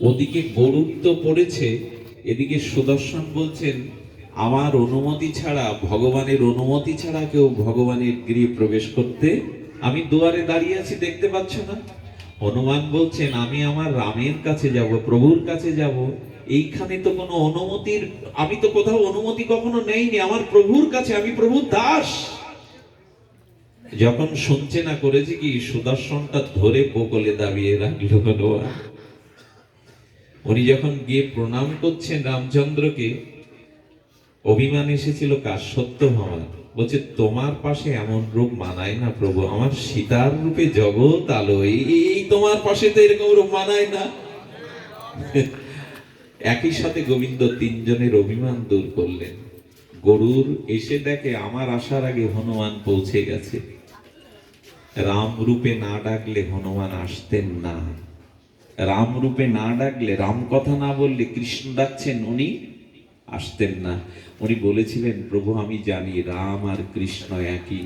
ওদিকে গরুর তো পড়েছে, এদিকে সুদর্শন বলছেন আমার অনুমতি ছাড়া, ভগবানের অনুমতি ছাড়া কেউ ভগবানের গৃহে প্রবেশ করতে, আমি দুয়ারে দাঁড়িয়ে আছি দেখতে পাচ্ছ না? হনুমান বলছেন আমি আমার রামের কাছে যাব, প্রভুর কাছে যাব, এইখানে তো কোনো অনুমতির, আমি তো কোথাও অনুমতি কখনো নেইনি, আমার প্রভুর কাছে, আমি প্রভুর দাস। যখন শুনছে না, করেছে কি, সুদর্শনটা ধরে বকলে দাবিয়ে রাখলো হনুমান। উনি যখন গিয়ে প্রণাম করছেন রামচন্দ্রকে, অভিমান এসেছিল কার? সত্যভামা। বলছে তোমার পাশে এমন রূপ মানায় না প্রভু, আমার সীতার রূপে জগৎ আলো, এই তোমার পাশে তো এরকম রূপ মানায় না। একই সাথে গোবিন্দ তিনজনের অভিমান দূর করলেন। গরুর এসে দেখে আমার আসার আগে হনুমান পৌঁছে গেছে। রাম রূপে না ডাকলে হনুমান আসতেন না, রাম রূপে না ডাকলে, রাম কথা না বললে, কৃষ্ণ ডাকছেন উনি আসতেন না। উনি বলেছিলেন প্রভু আমি জানি রাম আর কৃষ্ণ একই,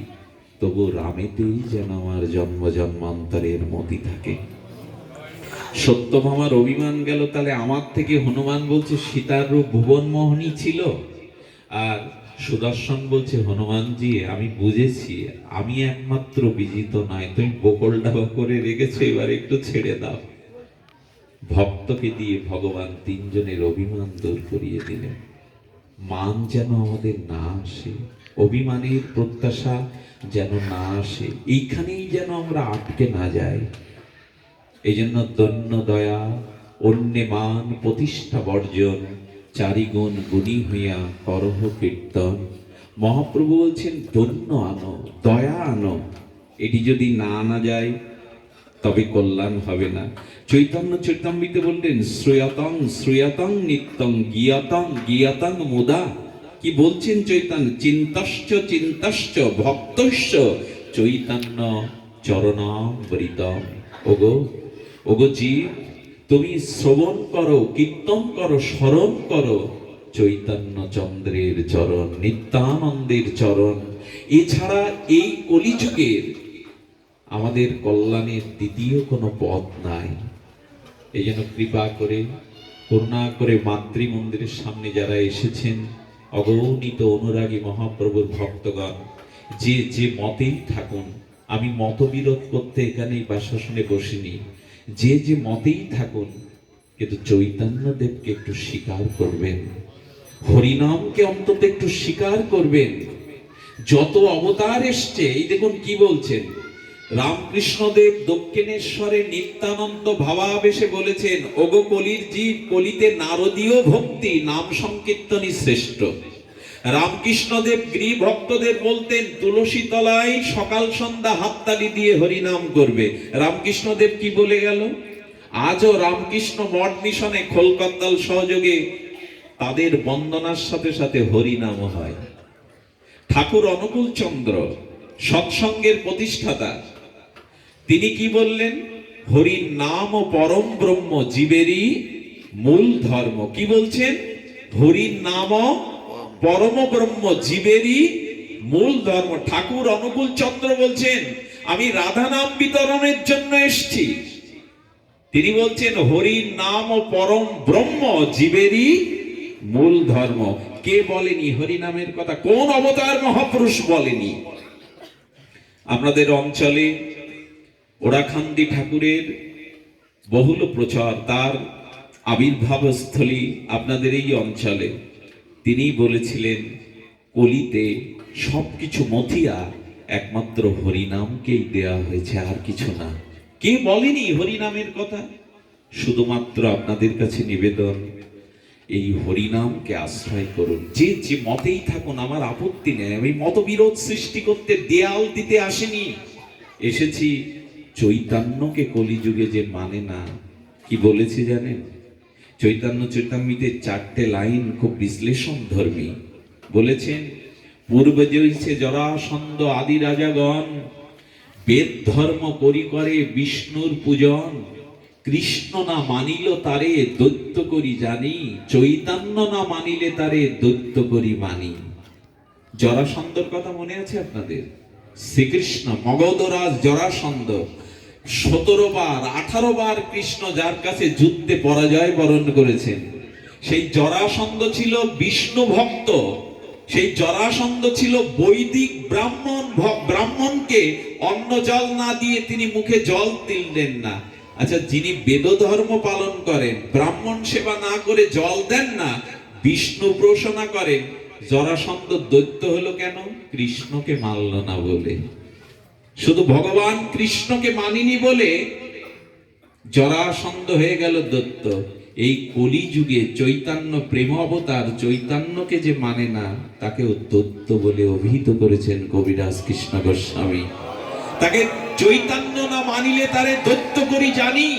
তবু রামেতেই যেন আমার জন্ম জন্মান্তরের মতি থাকে। সত্যভামার অভিমান গেল, তাহলে আমার থেকে হনুমান বলছে সীতার রূপ ভুবন মোহনী ছিল, আর সুদর্শন বলছে হনুমানজি আমি বুঝেছি আমি একমাত্র বিজিত নয়, তুমি বকল ডাবা করে রেখেছো, এবার একটু ছেড়ে দাও। ভক্তকে দিয়ে ভগবান তিনজনের অভিমান দূর করিয়ে দিলেন। মান যেন আমাদের না আসে, অভিমানের প্রত্যাশা যেন না আসে, এইখানেই যেন আমরা আটকে না যাই। এই জন্য দন্য দয়া, অন্যে মান প্রতিষ্ঠা বর্জন, চারিগুণ গুণী হইয়া করহ কীর্তন। মহাপ্রভু বলছেন দন্য আনো, দয়া আনো, এটি যদি না আনা যায় তবে কল্যাণ হবে না। চৈতন্য চৈতামৃতে বললেন শ্রুয়তং শ্রুয়তং নিত্যং গীয়তং গীয়তং মুদা। কি বলছেন চৈতন্য? চিন্তশ্চ চিন্তশ্চ ভক্তশ্চ চৈতন্য চরণামৃতম। ওগো ওগো জীব, তুমি শ্রবণ করো, কীর্তন করো, স্মরণ করো চৈতন্য চন্দ্রের চরণ, নিত্যানন্দের চরণ। এছাড়া এই কলিযুগের আমাদের কল্যাণের দ্বিতীয় কোনো পথ নাই। এই জন্য কৃপা করে, করুণা করে মাতৃ মন্দিরের সামনে যারা এসেছেন, অগণিত অনুরাগী মহাপ্রভুর ভক্তগণ, যে যে মতেই থাকুন, আমি মতবিরোধ করতে এখানে বাসাসনে বসিনি, যে যে মতেই থাকুন, কিন্তু চৈতন্যদেবকে একটু স্বীকার করবেন, হরিনামকে অন্তত একটু স্বীকার করবেন। যত অবতার এসছে, এই দেখুন কি বলছেন রামকৃষ্ণদেব দক্ষিণেশ্বরে নিত্যানন্দ ভাবাবেশে বলেছেন, ওগো কলির জীব, কলিতে নারদীয় ভক্তি নাম সংকীর্তনই শ্রেষ্ঠ। রামকৃষ্ণদেব গৃহ ভক্তদের বলতেন তুলসী তলায় সকাল সন্ধ্যা হাততালি দিয়ে হরিনাম করবে। রামকৃষ্ণদেব কি বলে গেল? আজও রামকৃষ্ণ মঠ মিশনে খোলকদ্দাল সহযোগে তাদের বন্দনার সাথে সাথে হরিনাম হয়। ঠাকুর অনুকূল চন্দ্র সৎসঙ্গের প্রতিষ্ঠাতা, তিনি কি বললেন? হরির নাম ও পরম ব্রহ্ম জীবেরই মূল ধর্ম। কি বলছেন? হরির নাম ও পরম ব্রহ্ম জীবেরই মূল ধর্ম। ঠাকুর অনুকূল চন্দ্র বলছেন আমি রাধা নাম বিতরণের জন্য এসেছি, তিনি বলছেন হরির নাম ও পরম ব্রহ্ম জীবেরই মূল ধর্ম। কে বলেনি হরিনামের কথা? কোন অবতার মহাপুরুষ বলেনি? আপনাদের অঞ্চলে ওরাখান্দি ঠাকুরের বহুল প্রচার, তার আবির্ভাব স্থলী আপনাদের এই অঞ্চলে। তিনি বলেছিলেন কলিতে সবকিছু মথিয়া একমাত্র হরিনামকেই দেয়া হয়েছে, আর কিছু না। কে বলেনি হরিনামের কথা? শুধুমাত্র আপনাদের কাছে নিবেদন, এই হরিনামকে আশ্রয় করুন। যে যে মতেই থাকুন, আমার আপত্তি নেই, আমি মতবিরোধ সৃষ্টি করতে, দেয়াল দিতে আসেনি, এসেছি চৈতন্যকে কলিযুগে যে মানে না। কি বলেছে জানেন? চৈতন্য চৈতামৃতে 4টে লাইন খুব বিশ্লেষণ ধর্মী বলেছেন। পূর্বে জয়ছে জরাসন্ধ আদি রাজাগণ, বেদ ধর্ম করি করে বিষ্ণুর পূজন, কৃষ্ণ না মানিল তারে দৈত্য করি জানি, চৈতন্য না মানিলে তারে দৈত্য করি মানি। জরাসন্ধর কথা মনে আছে আপনাদের? শ্রীকৃষ্ণ মগধরাজ জরাসন্ধ 17 বার 18 বার কৃষ্ণ যার কাছে যুদ্ধে পরাজয় বরণ করেছেন। সেই জরাসন্ধ ছিল বিষ্ণু ভক্ত, সেই জরাসন্ধ ছিল বৈদিক ব্রাহ্মণ। ব্রাহ্মণকে অন্ন জল না দিয়ে তিনি মুখে জল তুললেন না। আচ্ছা, যিনি বেদ ধর্ম পালন করেন, ব্রাহ্মণ সেবা না করে জল দেন না, বিষ্ণু উপাসনা করেন, জরাসন্ধ দৈত্য হলো কেন? কৃষ্ণকে মানল না বলে। শুধু ভগবান কৃষ্ণকে মানিনি বলে জরাসন্ধ হয়ে গেল দৈত্য। এই কলিযুগে চৈতন্য প্রেম অবতার, চৈতন্যকে যে মানে না তাকেও দৈত্য বলে অভিহিত করেছেন কবিরাজ কৃষ্ণ গোস্বামী। তাকে চৈতন্য না মানিলে তারে দৈত্য করি জানি।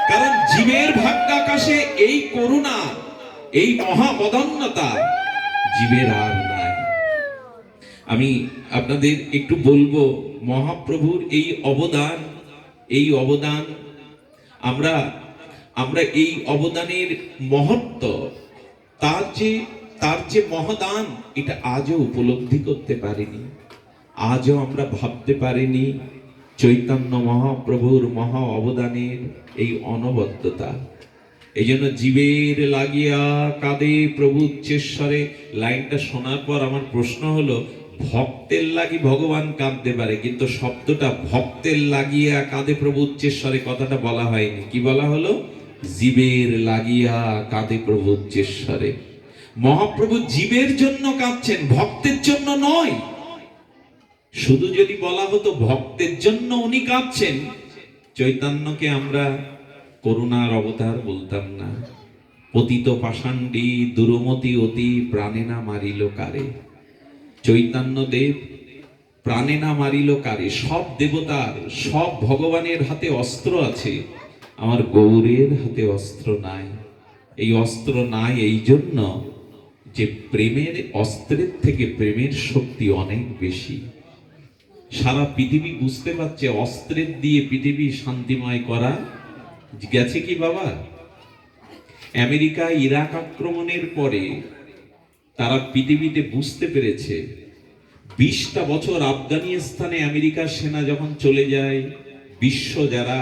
কারণ জীবের ভাগ্যাকাশে এই করুণা, এই মহাবদন্যতা জীবের আর নাই। আমি আপনাদের একটু বলবো মহাপ্রভুর এই অবদান, এই অবদান আমরা এই অবদানের মহত্ব, তার যে মহাদান, এটা আজও উপলব্ধি করতে পারিনি, আজও আমরা ভাবতে পারিনি চৈতন্য মহাপ্রভুর মহা অবদানের এই অনবদ্যতা। এই জন্য জীবের লাগিয়া কাঁদে প্রভু উচ্চেশ্বরে, লাইনটা শোনার পর আমার প্রশ্ন হলো, ভক্তের লাগি ভগবান কাঁদতে পারে, কিন্তু শব্দটা ভক্তের লাগিয়া কাঁদে প্রভু উচ্চেশ্বরে কথাটা বলা হয়নি। কি বলা হলো? জীবের লাগিয়া কাঁদে প্রভু উচ্চেশ্বরে। মহাপ্রভু জীবের জন্য কাঁদছেন, ভক্তের জন্য নয়। শুধু যদি বলা হতো ভক্তের জন্য উনি কাঁদছেন, চৈতন্যকে আমরা করুণার অবতার বলতাম না। পতিত পাষাণ্ডী দুরমতি অতি প্রাণে না মারিল কারে। চৈতন্য দেব প্রাণে না মারিল কারে। সব দেবতার, সব ভগবানের হাতে অস্ত্র আছে, আমার গৌরের হাতে অস্ত্র নাই। এই অস্ত্র নাই এই জন্য যে প্রেমের অস্ত্রের থেকে প্রেমের শক্তি অনেক বেশি। সারা পৃথিবী বুঝতে পারছে অস্ত্রের দিয়ে পৃথিবী শান্তিময় করা গেছে কি বাবা? আমেরিকা ইরাক আক্রমণের পরে তারা পৃথিবীতে বুঝতে পেরেছে 20টা বছর আফগানিস্তানে আমেরিকার সেনা যখন চলে যায়, বিশ্ব যারা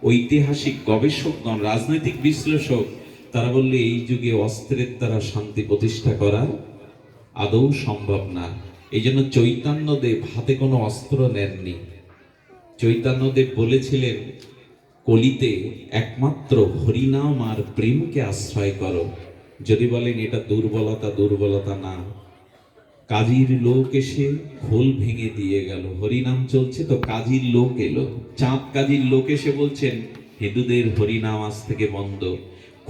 ঐতিহাসিক গবেষকগণ, রাজনৈতিক বিশ্লেষক, তারা বললে এই যুগে অস্ত্রের দ্বারা শান্তি প্রতিষ্ঠা করা আদৌ সম্ভব না। এই জন্য চৈতন্যদেব হাতে কোনো অস্ত্র নেননি। চৈতন্যদেব বলেছিলেন, কলিতে একমাত্র হরিনাম আর প্রেমকে আশ্রয় করো। যদি বলেন এটা দুর্বলতা, দুর্বলতা না। কাজীর লোক এসে খোল ভেঙে দিয়ে গেল, হরিনাম চলছে তো কাজীর লোক এলো, চাঁদ কাজীর লোক এসে বলছেন হিন্দুদের হরিনাম আজ থেকে বন্ধ।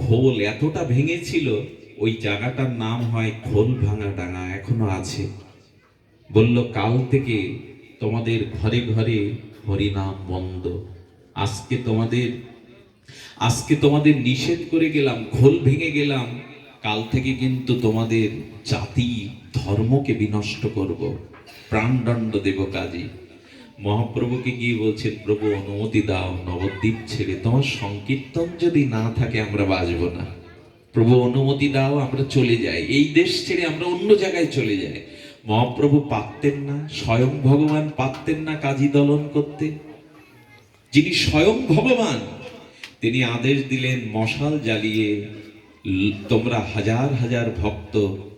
খোল এতটা ভেঙেছিল, ওই জায়গাটার নাম হয় খোল ভাঙা ডাঙা, এখনো আছে। বলল কাল থেকে তোমাদের ঘরে ঘরে হরিনাম বন্ধ। আজকে তোমাদের নিষেধ করে গেলাম, খোল ভেঙে গেলাম, কাল থেকে কিন্তু তোমাদের জাতি ধর্মকে বিনষ্ট করব, প্রাণদণ্ড দেব কাজী। মহাপ্রভুকে গিয়ে বলছেন, প্রভু অনুমতি দাও, নবদ্বীপ ছেড়ে তোমার সংকীর্তন যদি না থাকে আমরা বাঁচবো না। প্রভু অনুমতি দাও, আমরা চলে যাই, এই দেশ ছেড়ে আমরা অন্য জায়গায় চলে যাই। মহাপ্রভু পারতেন না, স্বয়ং ভগবান পারতেন না কাজী দলন করতে? যিনি স্বয়ং ভগবান, তিনি আদেশ দিলেন মশাল জ্বালিয়ে তোমরা হাজার হাজার ভক্ত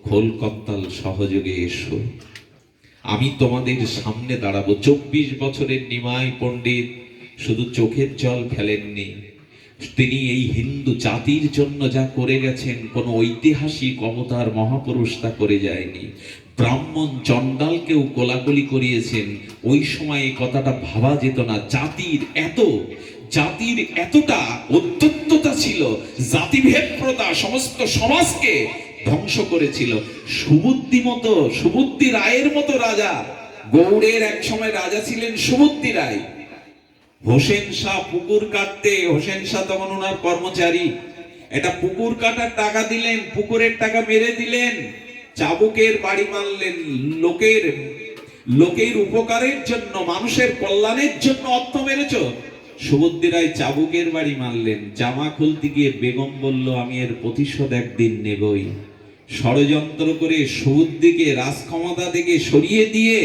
খোল কত্তাল সহযোগে এসো, আমি তোমাদের সামনে দাঁড়াবো। 24 বছরের নিমাই পণ্ডিত শুধু চোখের জল ফেলেননি, তিনি এই হিন্দু জাতির জন্য যা করে গেছেন কোন ঐতিহাসিক অবতার মহাপুরুষ তা করে যায়নি। ব্রাহ্মণ চণ্ডালকেও কোলাকুলি করিয়েছেন। ওই সময় এই কথাটা ভাবা যেত না। জাতির এতটা উদ্ধত্ততা ছিল, জাতিভেদ প্রথা সমস্ত সমাজকে ধ্বংস করেছিল। সুবুদ্ধি রায়ের মতো রাজা, গৌড়ের এক সময় রাজা ছিলেন সুবুদ্ধি রায়। হোসেন শাহ পুকুর কাটতে, হোসেন শাহ তখন ওনার কর্মচারী, এটা পুকুর কাটার টাকা দিলেন, পুকুরের টাকা মেরে দিলেন, চাবুকের বাড়ি মারলেন। লোকের উপকারের জন্য, মানুষের কল্যাণের জন্য অর্থ মেরেছ। সুবুদ্ধি রায় চাবুকের বাড়ি মারলেন। জামা খুলতে গিয়ে বেগম বলল, আমি এর প্রতিশোধ একদিন নেবই। ষড়যন্ত্র করে সুবুদ্ধিকে রাজক্ষমতা থেকে সরিয়ে দিয়ে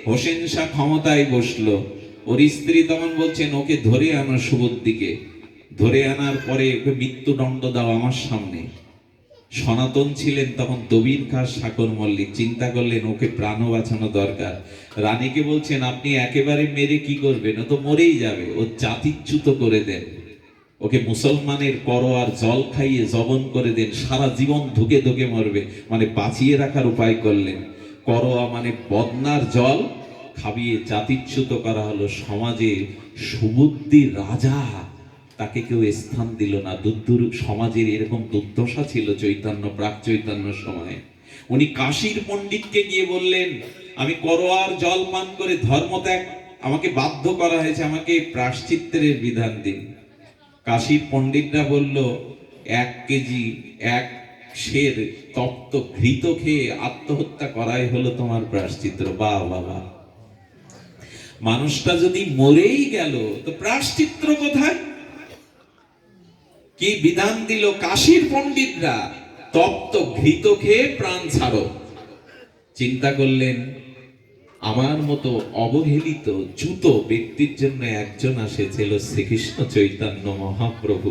হোসেন শাহ ক্ষমতায় বসলো। ওর স্ত্রী তখন বলছেন, ওকে ধরে আনো সুবুদ্দিকে, ধরে আনার পরে ওকে মৃত্যুদণ্ড দাও আমার সামনে। সনাতন ছিলেন তখন দবির খাস সাকর মল্লিক, চিন্তা করলেন ওকে প্রাণও বাঁচানো দরকার। রানীকে বলছেন, আপনি একেবারে মেরে কি করবেন, ও তো মরেই যাবে, ও জাতিচ্যুত করে দেন, ওকে মুসলমানের করোয়ার জল খাইয়ে জবন করে দেন, সারা জীবন ধুকে ধুকে মরবে, মানে বাঁচিয়ে রাখার উপায় করলেন। করোয়া মানে বদনার জল খাবিয়ে জাতিচ্যুত করা হলো। সমাজে সুবুদ্ধি রাজা, তাকে কেউ স্থান দিল না। দুর্দুর সমাজের এরকম দুর্দশা ছিল চৈতন্য, প্রাক চৈতন্য সময়ে। উনি কাশীর পণ্ডিতকে গিয়ে বললেন, আমি করোয়ার জল পান করে ধর্মত্যাগ, আমাকে বাধ্য করা হয়েছে, আমাকে প্রায়শ্চিত্তের বিধান দিন। কাশীর পণ্ডিতরা বলল, 1 কেজি 1 সের তপ্ত ঘৃত খেয়ে আত্মহত্যা করাই হলো তোমার প্রায়শ্চিত্র। বাহ বাবা, মানুষটা যদি মরেই গেল তো প্রায়শ্চিত্র কোথায়? কি বিধান দিল কাশীর পণ্ডিতরা, তপ্ত ঘৃত খেয়ে প্রাণ ছাড়ো। চিন্তা করলেন, আমার মতো অবহেলিত চ্যুত ব্যক্তির জন্য একজন এসেছিল, শ্রীকৃষ্ণ চৈতন্য মহাপ্রভু।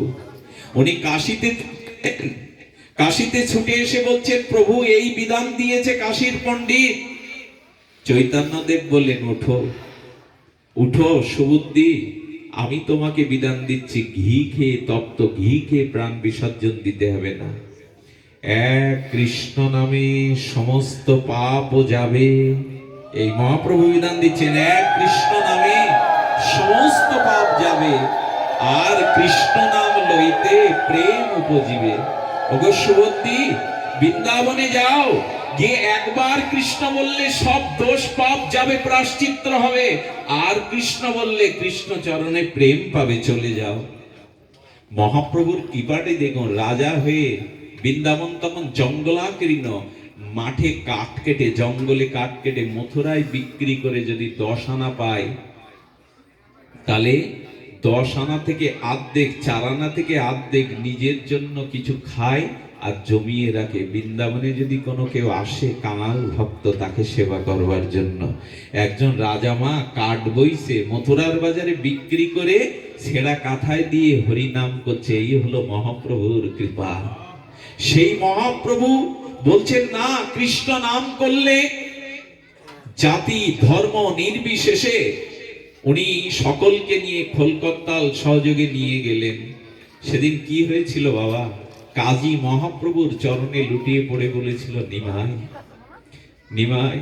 উনি কাশীতে ছুটে এসে বলছেন, প্রভু এই বিধান দিয়েছে কাশীর পণ্ডিত। চৈতন্যদেব বললেন, উঠো উঠো সুবুদ্ধি, আমি তোমাকে বিধান দিচ্ছি, ঘি খেয়ে, তপ্ত ঘি খেয়ে প্রাণ বিসর্জন দিতে হবে না। এক কৃষ্ণ নামে সমস্ত পাপ যাবে। এই মহাপ্রভু বিধান দিচ্ছেন, এক কৃষ্ণ নামে সমস্ত পাপ যাবে, আর কৃষ্ণ নাম লইতে প্রেম উপজিবে। ওগো সুবুদ্ধি, বৃন্দাবনে যাও, গিয়ে একবার কৃষ্ণ বললে সব দোষ পাপ যাবে, প্রায়শ্চিত্ত হবে। আর কৃষ্ণ বললে কৃষ্ণ চরণে প্রেম পাবে, চলে যাও। মহাপ্রভুর কৃপাটি দেখুন, রাজা হয়ে বৃন্দাবন তখন জঙ্গলাকীর্ণ, মাঠে কাঠ কেটে, জঙ্গলে কাঠ কেটে মথুরায় বিক্রি করে যদি 10 আনা পায়, তাহলে 10 আনা থেকে অর্ধেক, 4 আনা থেকে অর্ধেক নিজের জন্য কিছু খায় আর জমিয়ে রাখে। বৃন্দাবনে যদি কোনো কেউ আসে কাঙাল ভক্ত, তাকে সেবা করবার জন্য, একজন রাজামা কাঠ বইছে মথুরার বাজারে বিক্রি করে ছেঁড়া কাঁথায় দিয়ে হরিনাম করছে। এই হলো মহাপ্রভুর কৃপা। সেই মহাপ্রভু বলছেন, না, কৃষ্ণ নাম করলে জাতি ধর্ম নির্বিশেষে উনি সকলকে নিয়ে খোলকত্তাল সহযোগে নিয়ে গেলেন। সেদিন কি হয়েছিল বাবা, কাজী মহাপ্রভুর চরণে লুটিয়ে পড়ে বলেছিল, নিমাই নিমাই,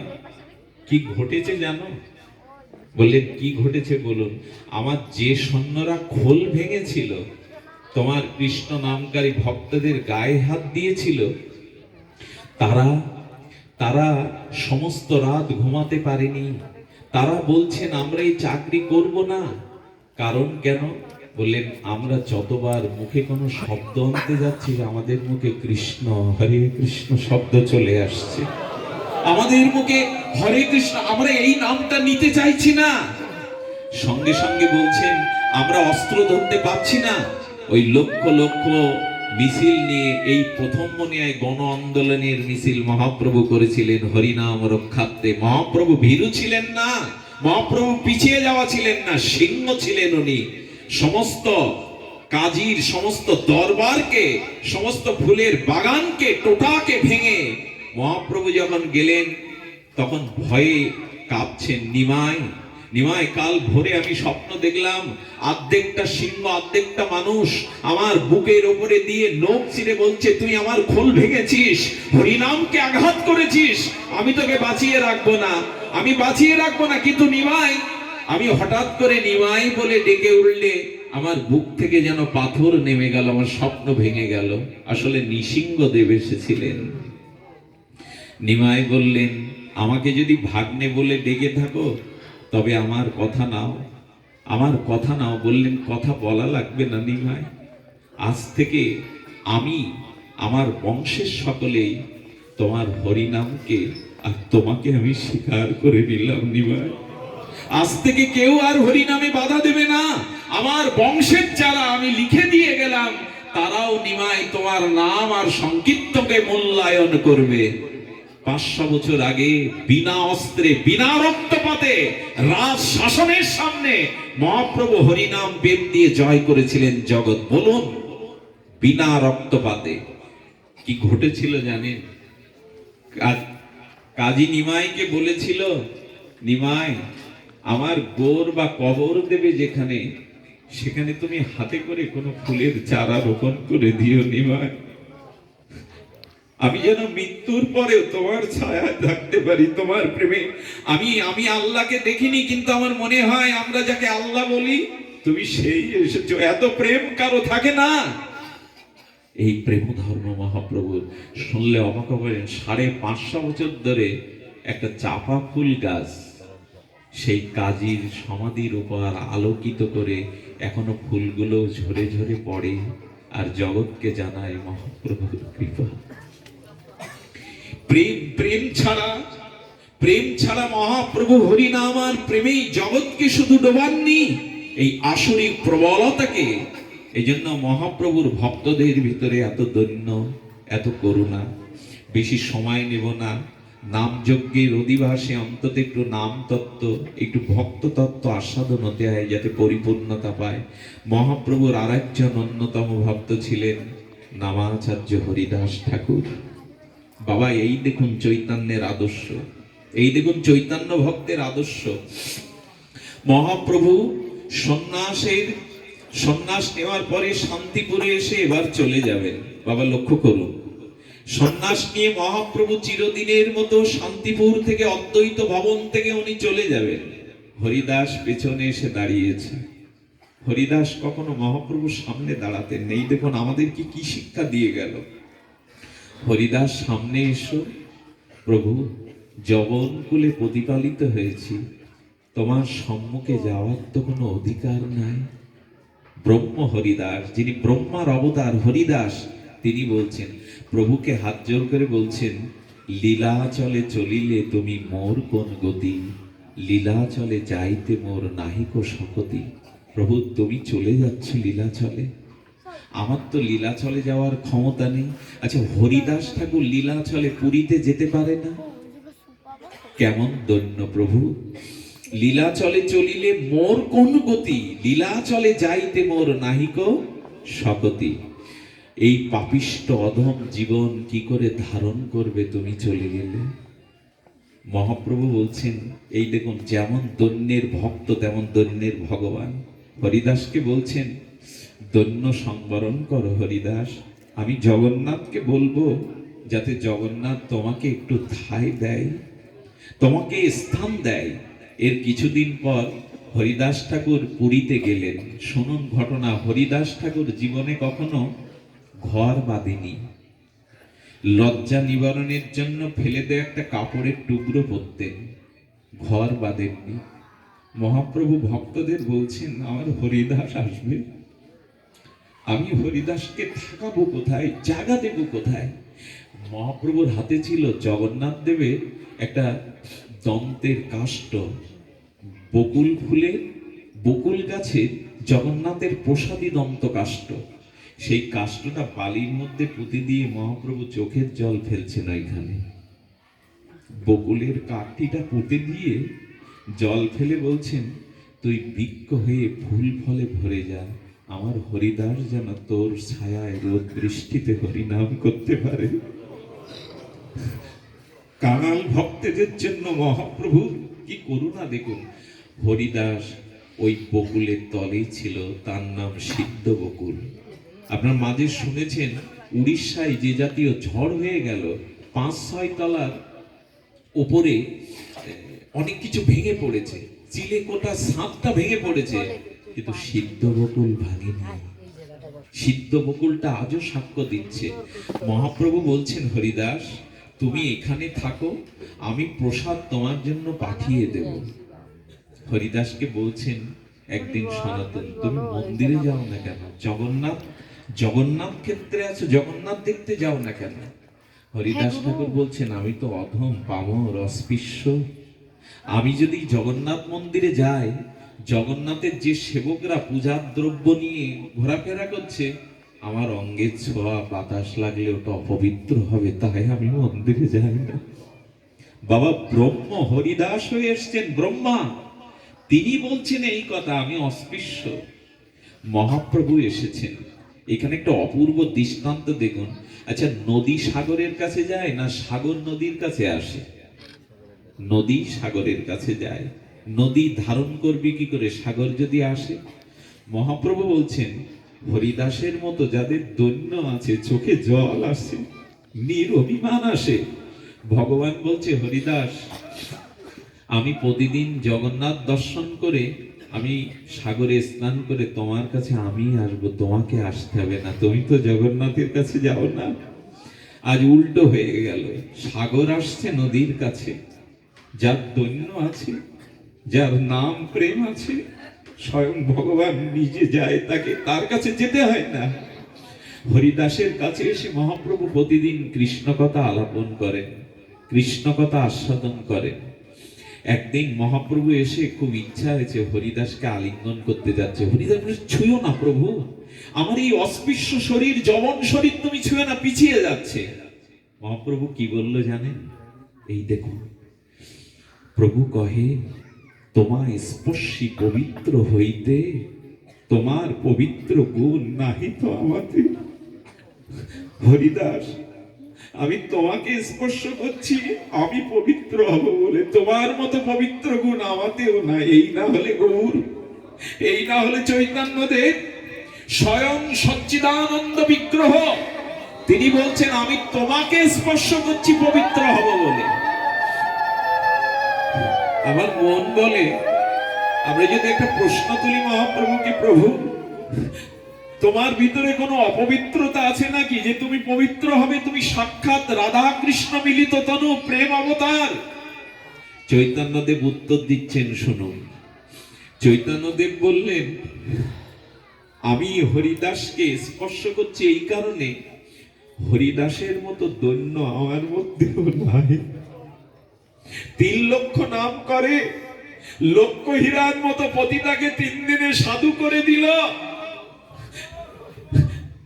কি ঘটেছে জানো? বললেন, কি ঘটেছে বলুন। আমার যে সৈন্যরা খোল ভেঙেছিল, তোমার কৃষ্ণ নামকারী ভক্তদের গায়ে হাত দিয়েছিল, তারা তারা সমস্ত রাত ঘুমাতে পারেনি। তারা বলছেন, আমরা এই চাকরি করব না। কারণ কেন? বললেন, আমরা যতবার মুখে কোনো শব্দ আনতে যাচ্ছি, আমাদের মুখে কৃষ্ণ, হরে কৃষ্ণ শব্দ চলে আসছে। আমাদের মুখে হরে কৃষ্ণ, আমরা এই নামটা নিতে চাইছি না। সঙ্গে সঙ্গে বলছেন, আমরা অস্ত্র ধরতে পারছি না। ওই লক্ষ লক্ষ মিছিল নিয়ে এই প্রথম মনিয়ায় গণ আন্দোলনের মিছিল মহাপ্রভু করেছিলেন হরিনাম রক্ষার্থে। মহাপ্রভু ভীরু ছিলেন না, মহাপ্রভু পিছিয়ে যাওয়া ছিলেন না, সিংহ ছিলেন উনি। সমস্ত কাজীর সমস্ত দরবারকে, সমস্ত ফুলের বাগানকে, টোটাকে ভেঙে মহাপ্রভু যখন গেলেন, তখন ভয়ে কাঁপছেন। নিমাই নিমাই, কাল ভোরে আমি স্বপ্ন দেখলাম, অর্ধেকটা সিংহ অর্ধেকটা মানুষ আমার বুকের ওপরে দিয়ে নখ ছিঁড়ে বলছে, তুই আমার খোল ভেঙেছিস, হরিনামকে আঘাত করেছিস, আমি তোকে বাঁচিয়ে রাখবো না, আমি বাঁচিয়ে রাখবো না। কিন্তু নিমাই, আমি হঠাৎ করে নিমাই বলে ডেকে উঠলে আমার বুক থেকে যেন পাথর নেমে গেল, আমার স্বপ্ন ভেঙে গেল। আসলে নৃসিংহদেব এসেছিলেন। নিমাই বললেন, আমাকে যদি ভাগ্নে বলে ডেকে থাকো, তবে আমার কথা নাও, আমার কথা নাও। বললেন, কথা বলা লাগবে না নিমাই, আজ থেকে আমি, আমার বংশের সকলেই তোমার হরিনামকে আর তোমাকে আমি স্বীকার করে নিলাম। নিমাই, আজ থেকে কেউ আর হরিনামে বাধা দেবে না। আমার বংশের যারা আমি লিখে দিয়ে গেলাম, তারাও নিমাই তোমার নাম আর সংকীর্তনকে মূল্যায়ন করবে। 500 বছর আগে বিনা অস্ত্রে বিনা রক্তপাতে রাজ শাসনের সামনে মহাপ্রভু হরিনাম বেদ দিয়ে জয় করেছিলেন জগৎ। বলুন, বিনা রক্তপাতে কি ঘটেছিল জানেন? কাজী নিমাইকে বলেছিল, নিমাই আমার গোর বা কবর দেবে যেখানে, সেখানে তুমি হাতে করে কোনো ফুলের চারা রোপণ করে দিও নিমাই, আমি যেন মৃত্যুর পরেও তোমার ছায়া থাকতে পারি, তোমার প্রেমে। আমি আল্লাহকে দেখিনি, কিন্তু আমার মনে হয় আমরা যাকে আল্লাহ বলি তুমি সেই এসেছো। এত প্রেম কারো থাকে না। এই প্রেম ধর্ম মহাপ্রভুর শুনলে অবাক হবেন। 550 বছর ধরে একটা চাপা ফুল গাছ সেই কাজীর সমাধির উপর আলোকিত করে এখনো ফুলগুলো ঝরে ঝরে পড়ে আর জগৎকে জানায় মহাপ্রভুর কৃপা। প্রেম ছাড়া মহাপ্রভু হরিনাম আর প্রেমেই জগৎকে শুধু ডোবাননি, এই আসরিক প্রবলতাকে। এই জন্য মহাপ্রভুর ভক্তদের ভিতরে এত দৈন্য, এত করুণা। বেশি সময় নেব না, নাম যজ্ঞের অধিবাসে অন্তত একটু নাম তত্ত্ব, একটু ভক্ত তত্ত্ব আস্বাদন হতে হয়, যাতে পরিপূর্ণতা পায়। মহাপ্রভুর আরেকজন অন্যতম ভক্ত ছিলেন নামাচার্য হরিদাস ঠাকুর। বাবা, এই দেখুন চৈতন্যের আদর্শ, এই দেখুন চৈতন্য ভক্তের আদর্শ। মহাপ্রভু সন্ন্যাস নেওয়ার পরে শান্তিপুরে এসে এবার চলে যাবেন। বাবা লক্ষ্য করুন, সন্ন্যাস নিয়ে মহাপ্রভু চিরদিনের মতো শান্তিপুর থেকে, অদ্বৈত ভবন থেকে উনি চলে যাবেন। হরিদাস পেছনে এসে দাঁড়িয়েছে। হরিদাস কখনো মহাপ্রভুর সামনে দাঁড়াতেন নেই। দেখুন আমাদের কি শিক্ষা দিয়ে গেল। হরিদাস সামনে এসো, প্রভু যবন কুলে প্রতিপালিত হয়েছি, তোমার সম্মুখে যাওয়ার তো কোনো অধিকার নাই। ব্রহ্ম হরিদাস, যিনি ব্রহ্মার অবতার হরিদাস, তিনি বলছেন, প্রভুকে হাত জোর করে বলছেন, লীলাচলে চলিলে তুমি মোর কোন গতি, লীলাচলে যাইতে মোর নাহিক শকতি। প্রভু তুমি চলে যাচ্ছ লীলাচলে, আমার তো লীলাচলে যাওয়ার ক্ষমতা নেই। আচ্ছা, হরিদাস ঠাকুর লীলাচলে পুরীতে যেতে পারে না? কেমন দৈন্য প্রভু! লীলাচলে চলিলে মোর কোন গতি, লীলাচলে যাইতে মোর নাহিক শকতি। এই পাপিষ্ট অধম জীবন কি করে ধারণ করবে তুমি চলে গেলে? মহাপ্রভু বলছেন, এই দেখুন যেমন দৈন্যের ভক্ত তেমন দৈন্যের ভগবান। হরিদাসকে বলছেন, দৈন্য সংবরণ করো হরিদাস, আমি জগন্নাথকে বলবো যাতে জগন্নাথ তোমাকে একটু ঠাঁই দেয়, তোমাকে স্থান দেয়। এর কিছুদিন পর হরিদাস ঠাকুর পুরীতে গেলেন। শুনুন ঘটনা, হরিদাস ঠাকুর জীবনে কখনো ঘর বাঁধেনি। লজ্জা নিবারণের জন্য ফেলে দেওয়া একটা কাপড়ের টুকরো পরতেন, ঘর বাঁধেননি। মহাপ্রভু ভক্তদের বলছেন, আমার হরিদাস আসবে, আমি হরিদাসকে থাকাবো কোথায়, জায়গা দেব কোথায়? মহাপ্রভুর হাতে ছিল জগন্নাথ দেবের একটা দন্তের কাষ্ঠ, বকুল ফুলে বকুল গাছের জগন্নাথের প্রসাদী দন্ত কাষ্ঠ। সেই কাষ্ঠটা বালির মধ্যে পুঁতে দিয়ে মহাপ্রভু চোখের জল ফেলছেন ওইখানে। বকুলের কাঠিটা পুঁতে দিয়ে জল ফেলে বলছেন, তুই বৃক্ষ হয়ে ফুল ফলে ভরে যা, আমার হরিদাস যেন তোর ছায়ায় রোদ বৃষ্টিতে হরিনাম করতে পারে। কাঙাল ভক্তদের জন্য মহাপ্রভু কি করুণা দেখুন। হরিদাস ওই বকুলের তলেই ছিল, তার নাম সিদ্ধ বকুল। আপনার মাঝে শুনেছেন উড়িষ্যায় যে জাতীয় ঝড় হয়ে গেল, 5-6 তলার উপরে অনেক কিছু ভেঙে পড়েছে, চিলেকোটা ছাদটা ভেঙে পড়েছে, কিন্তু সিদ্ধ বকুল ভাঙেনি। সিদ্ধ বকুলটা আজও সাক্ষ্য দিচ্ছে। মহাপ্রভু বলছেন, হরিদাস তুমি এখানে থাকো, আমি প্রসাদ তোমার জন্য পাঠিয়ে দেব। হরিদাসকে বলছেন একদিন সনাতন, তুমি মন্দিরে যাও না কেন? জগন্নাথ ক্ষেত্রে আছো, জগন্নাথ দেখতে যাও না কেন? হরিদাস ঠাকুর বলছেন, আমি তো অধম পামর অস্পৃশ্য, আমি যদি জগন্নাথ মন্দিরে যাই, জগন্নাথের যে সেবকরা পূজার দ্রব্য নিয়ে ঘোরাফেরা করছে, আমার অঙ্গের ছোঁয়া বাতাস লাগলে ওটা অপবিত্র হবে, তাই আমি মন্দিরে যাই না। বাবা ব্রহ্ম হরিদাস হয়ে এসছেন, ব্রহ্মা, তিনি বলছেন এই কথা, আমি অস্পৃশ্য। মহাপ্রভু এসেছেন। এখানে একটা অপূর্ব দৃষ্টান্ত দেখুন। আচ্ছা, নদী সাগরের কাছে যায় না সাগর নদীর কাছে আসে? নদী সাগরের কাছে যায়। নদী ধারণ করবে কি করে সাগর যদি আসে? মহাপ্রভু বলছেন হরিদাসের মতো যাদের দৈন্য আছে, চোখে জল আসে, নিরভিমান আসে, ভগবান বলছে হরিদাস, আমি প্রতিদিন জগন্নাথ দর্শন করে, আমি সাগরে স্নান করে তোমার কাছে আমি আসবো, তোমাকে আসতে হবে না, তুমি তো জগন্নাথের কাছে যাও না। আজ উল্টো হয়ে গেল, সাগর আসছে নদীর কাছে, যার দৈন্য আছে, যার নাম প্রেম আছে, স্বয়ং ভগবান নিজে যায়, তাকে তার কাছে যেতে হয় না। হরিদাসের কাছে এসে মহাপ্রভু প্রতিদিন কৃষ্ণ কথা আলাপন করেন, কৃষ্ণ কথা আস্বাদন করেন। একদিন মহাপ্রভু এসে খুব ইচ্ছা হয়েছে হরিদাসকে আলিঙ্গন করতে যাচ্ছে। হরিদাস বলে, ছুঁয়ো না প্রভু, আমার এই অস্পৃশ্য শরীর, যবন শরীর তুমি ছুঁয়ো না, পিছিয়ে যাচ্ছে। মহাপ্রভু কি বলল জানেন? এই দেখুন, প্রভু কহে, তোমায় স্পর্শী পবিত্র হইতে তোমার পবিত্র গুণ নাহি তো আমাতে। হরিদাস, আমি তোমাকে স্পর্শ করছি আমি পবিত্র হব বলে, তোমার মতো পবিত্র গুণ আমাতেও না। এই না হলে গৌর, এই না হলে চৈতন্যদেব, স্বয়ং সচ্চিদানন্দ বিগ্রহ, তিনি বলছেন আমি তোমাকে স্পর্শ করছি পবিত্র হব বলে। আমার মন বলে, আমরা যদি একটা প্রশ্ন তুলি মহাপ্রভুকে, প্রভু তোমার ভিতরে কোনো অপবিত্রতা আছে নাকি যে তুমি পবিত্র হবে? তুমি সাক্ষাৎ রাধা কৃষ্ণ মিলিত তনু, প্রেম অবতার। চৈতন্যদেব উত্তর দিচ্ছেন, শুনুন। চৈতন্যদেব বললেন, আমি হরিদাসকে স্পর্শ করছি এই কারণে, হরিদাসের মতো দৈন্য আমার মধ্যেও নাই। 3 লক্ষ নাম করে, লক্ষ হীরার মতো পতিতাকে 3 দিনে সাধু করে দিল,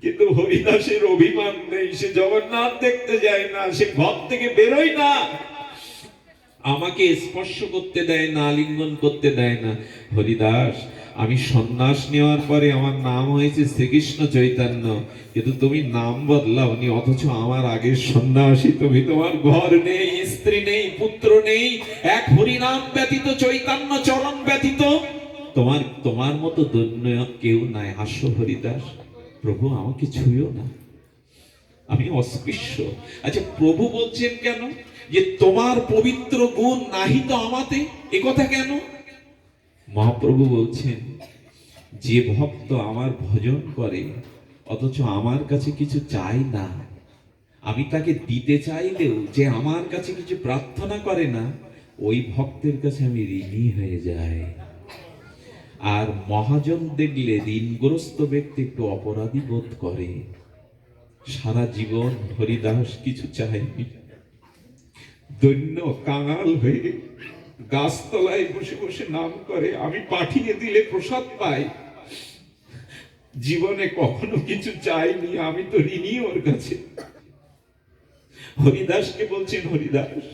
কিন্তু হরিদাসের অভিমান নেই, সে জগন্নাথ দেখতে যায় না, সে ঘর থেকে বেরোয় না, আমাকে স্পর্শ করতে দেয় না, আলিঙ্গন করতে দেয় না। হরিদাস, আমি সন্ন্যাস নেওয়ার পরে আমার নাম হয়েছে শ্রীকৃষ্ণ চৈতন্য, কিন্তু তুমি নাম বদলাওনি, অথচ আমার আগের সন্ন্যাসী তুমি। তোমার ঘর নেই, স্ত্রী নেই, পুত্র নেই, এক হরিনাম ব্যতীত, চৈতন্য চরণ ব্যতীত তোমার মতো দৈন্য কেউ নাই। আসো হরিদাস, প্রভু আমাকে ছুঁয়ো না, আমি অস্পৃশ্য। আচ্ছা, প্রভু বলছেন কেন যে তোমার পবিত্র গুণ নাহি তো আমাতে? এ কথা কেন? মহাপ্রভু বলছেন, যে ভক্ত আমার ভজন করে অথচ আমার কাছে কিছু চাই না, আমি তাকে দিতে চাইলেও যে আমার কাছে কিছু প্রার্থনা করে না, ওই ভক্তের কাছে আমি ঋণী হয়ে যাই। আর মহাজন দেখলে ঋণগ্রস্ত ব্যক্তি একটু অপরাধী বোধ করে। সারা জীবন হরিদাস কিছু চায়নি, দৈন্য কাঙাল হয়ে গাছতলায় বসে বসে নাম করে, আমি পাঠিয়ে দিলে প্রসাদ পাই, জীবনে কখনো কিছু চাইনি, আমি তো ঋণী ওর কাছে। হরিদাসকে বলছেন, হরিদাস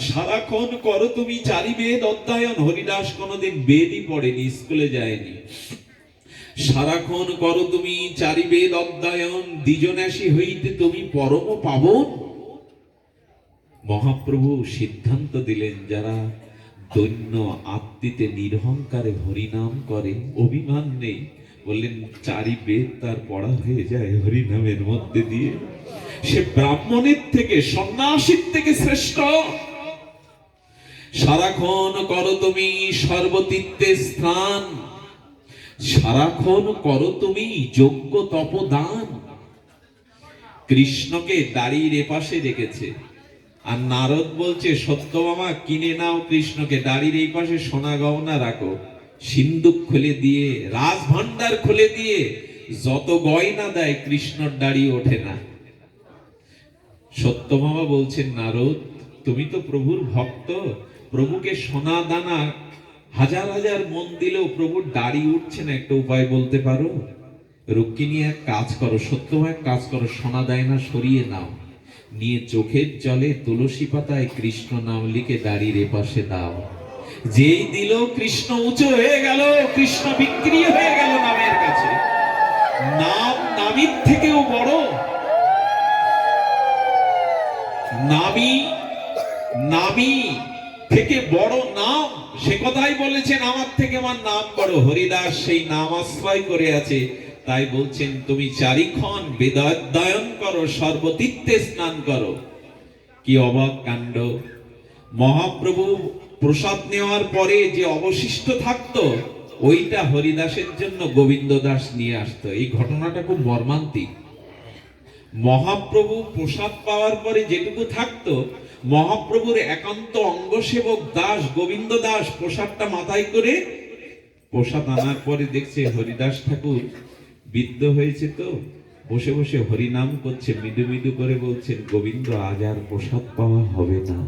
সারাক্ষণ করো তুমি চারি বেদ অধ্যয়ন। হরিদাস কোনোদিন বেদই পড়েনি, স্কুলে যায়নি। সারাক্ষণ করো তুমি চারি বেদ অধ্যয়ন, দ্বিজনাসী হইতে তুমি পরম পাবন। মহাপ্রভু সিদ্ধান্ত দিলেন, যারা দৈন্য আত্মীতে নিরহংকারে হরিনাম করে, অভিমান নেই, বললেন চারি বেদ তার পড়া হয়ে যায় হরিনামের মধ্যে দিয়ে, সে ব্রাহ্মণের থেকে, সন্ন্যাসীর থেকে শ্রেষ্ঠ। সারাক্ষণ করো তুমি সর্বতীর্থে স্নান, সারাক্ষণ করো তুমি যজ্ঞ তপদান। কৃষ্ণকে দাড়ির এপাশে রেখেছে, আর নারদ বলছে, সত্যভামা কিনে নাও কৃষ্ণকে, দাড়ির এই পাশে সোনা গহনা রাখো, সিন্দুক খুলে দিয়ে, রাজভান্ডার খুলে দিয়ে যত গয়না দেয় কৃষ্ণর দাড়ি ওঠে না। সত্যভামা বলছেন, নারদ তুমি তো প্রভুর ভক্ত, প্রভুকে সোনা দানা হাজার হাজার মন দিলেও প্রভুর দাড়ি উঠছে না, একটা উপায় বলতে পারো? রুক্মিণী এক কাজ করো, সত্যভামা এক কাজ করো, সোনা দায়না সরিয়ে নাও, নিয়ে চোখের জলে তুলসী পাতায় কৃষ্ণ নাম লিখে দাড়ির এপাশে দাও। যেই দিল কৃষ্ণ উঁচু হয়ে গেল, কৃষ্ণ বিক্রি হয়ে গেল নামের কাছে। নাম নামীর থেকেও বড়, নামী নামী থেকে বড় নাম, সে কথাই বলেছেন আমার থেকে আমার নাম বড়। হরিদাস সেই নাম আশ্রয় করে আছে, তাই বলছেন তুমি চারিক্ষণ বেদাধ্যয়ন করো, সর্বতীর্থে স্নান করো। কি অবাক কাণ্ড! মহাপ্রভু প্রসাদ নেওয়ার পরে যে অবশিষ্ট থাকতো ওইটা হরিদাসের জন্য গোবিন্দ দাস নিয়ে আসতো। এই ঘটনাটা খুব মর্মান্তিক। মহাপ্রভু প্রসাদ পাওয়ার পরে যেটুকু থাকতো, মহাপ্রভুর একান্ত অঙ্গসেবক দাস গোবিন্দ দাস প্রসাদটা মাথায় করে প্রসাদ আনার পরে দেখছে হরিদাস ঠাকুর বিদ্ধ হয়েছে, তো বসে বসে হরিনাম করছে, মৃদু মৃদু করে বলছেন, গোবিন্দ আজ আর প্রসাদ পাওয়া হবে না,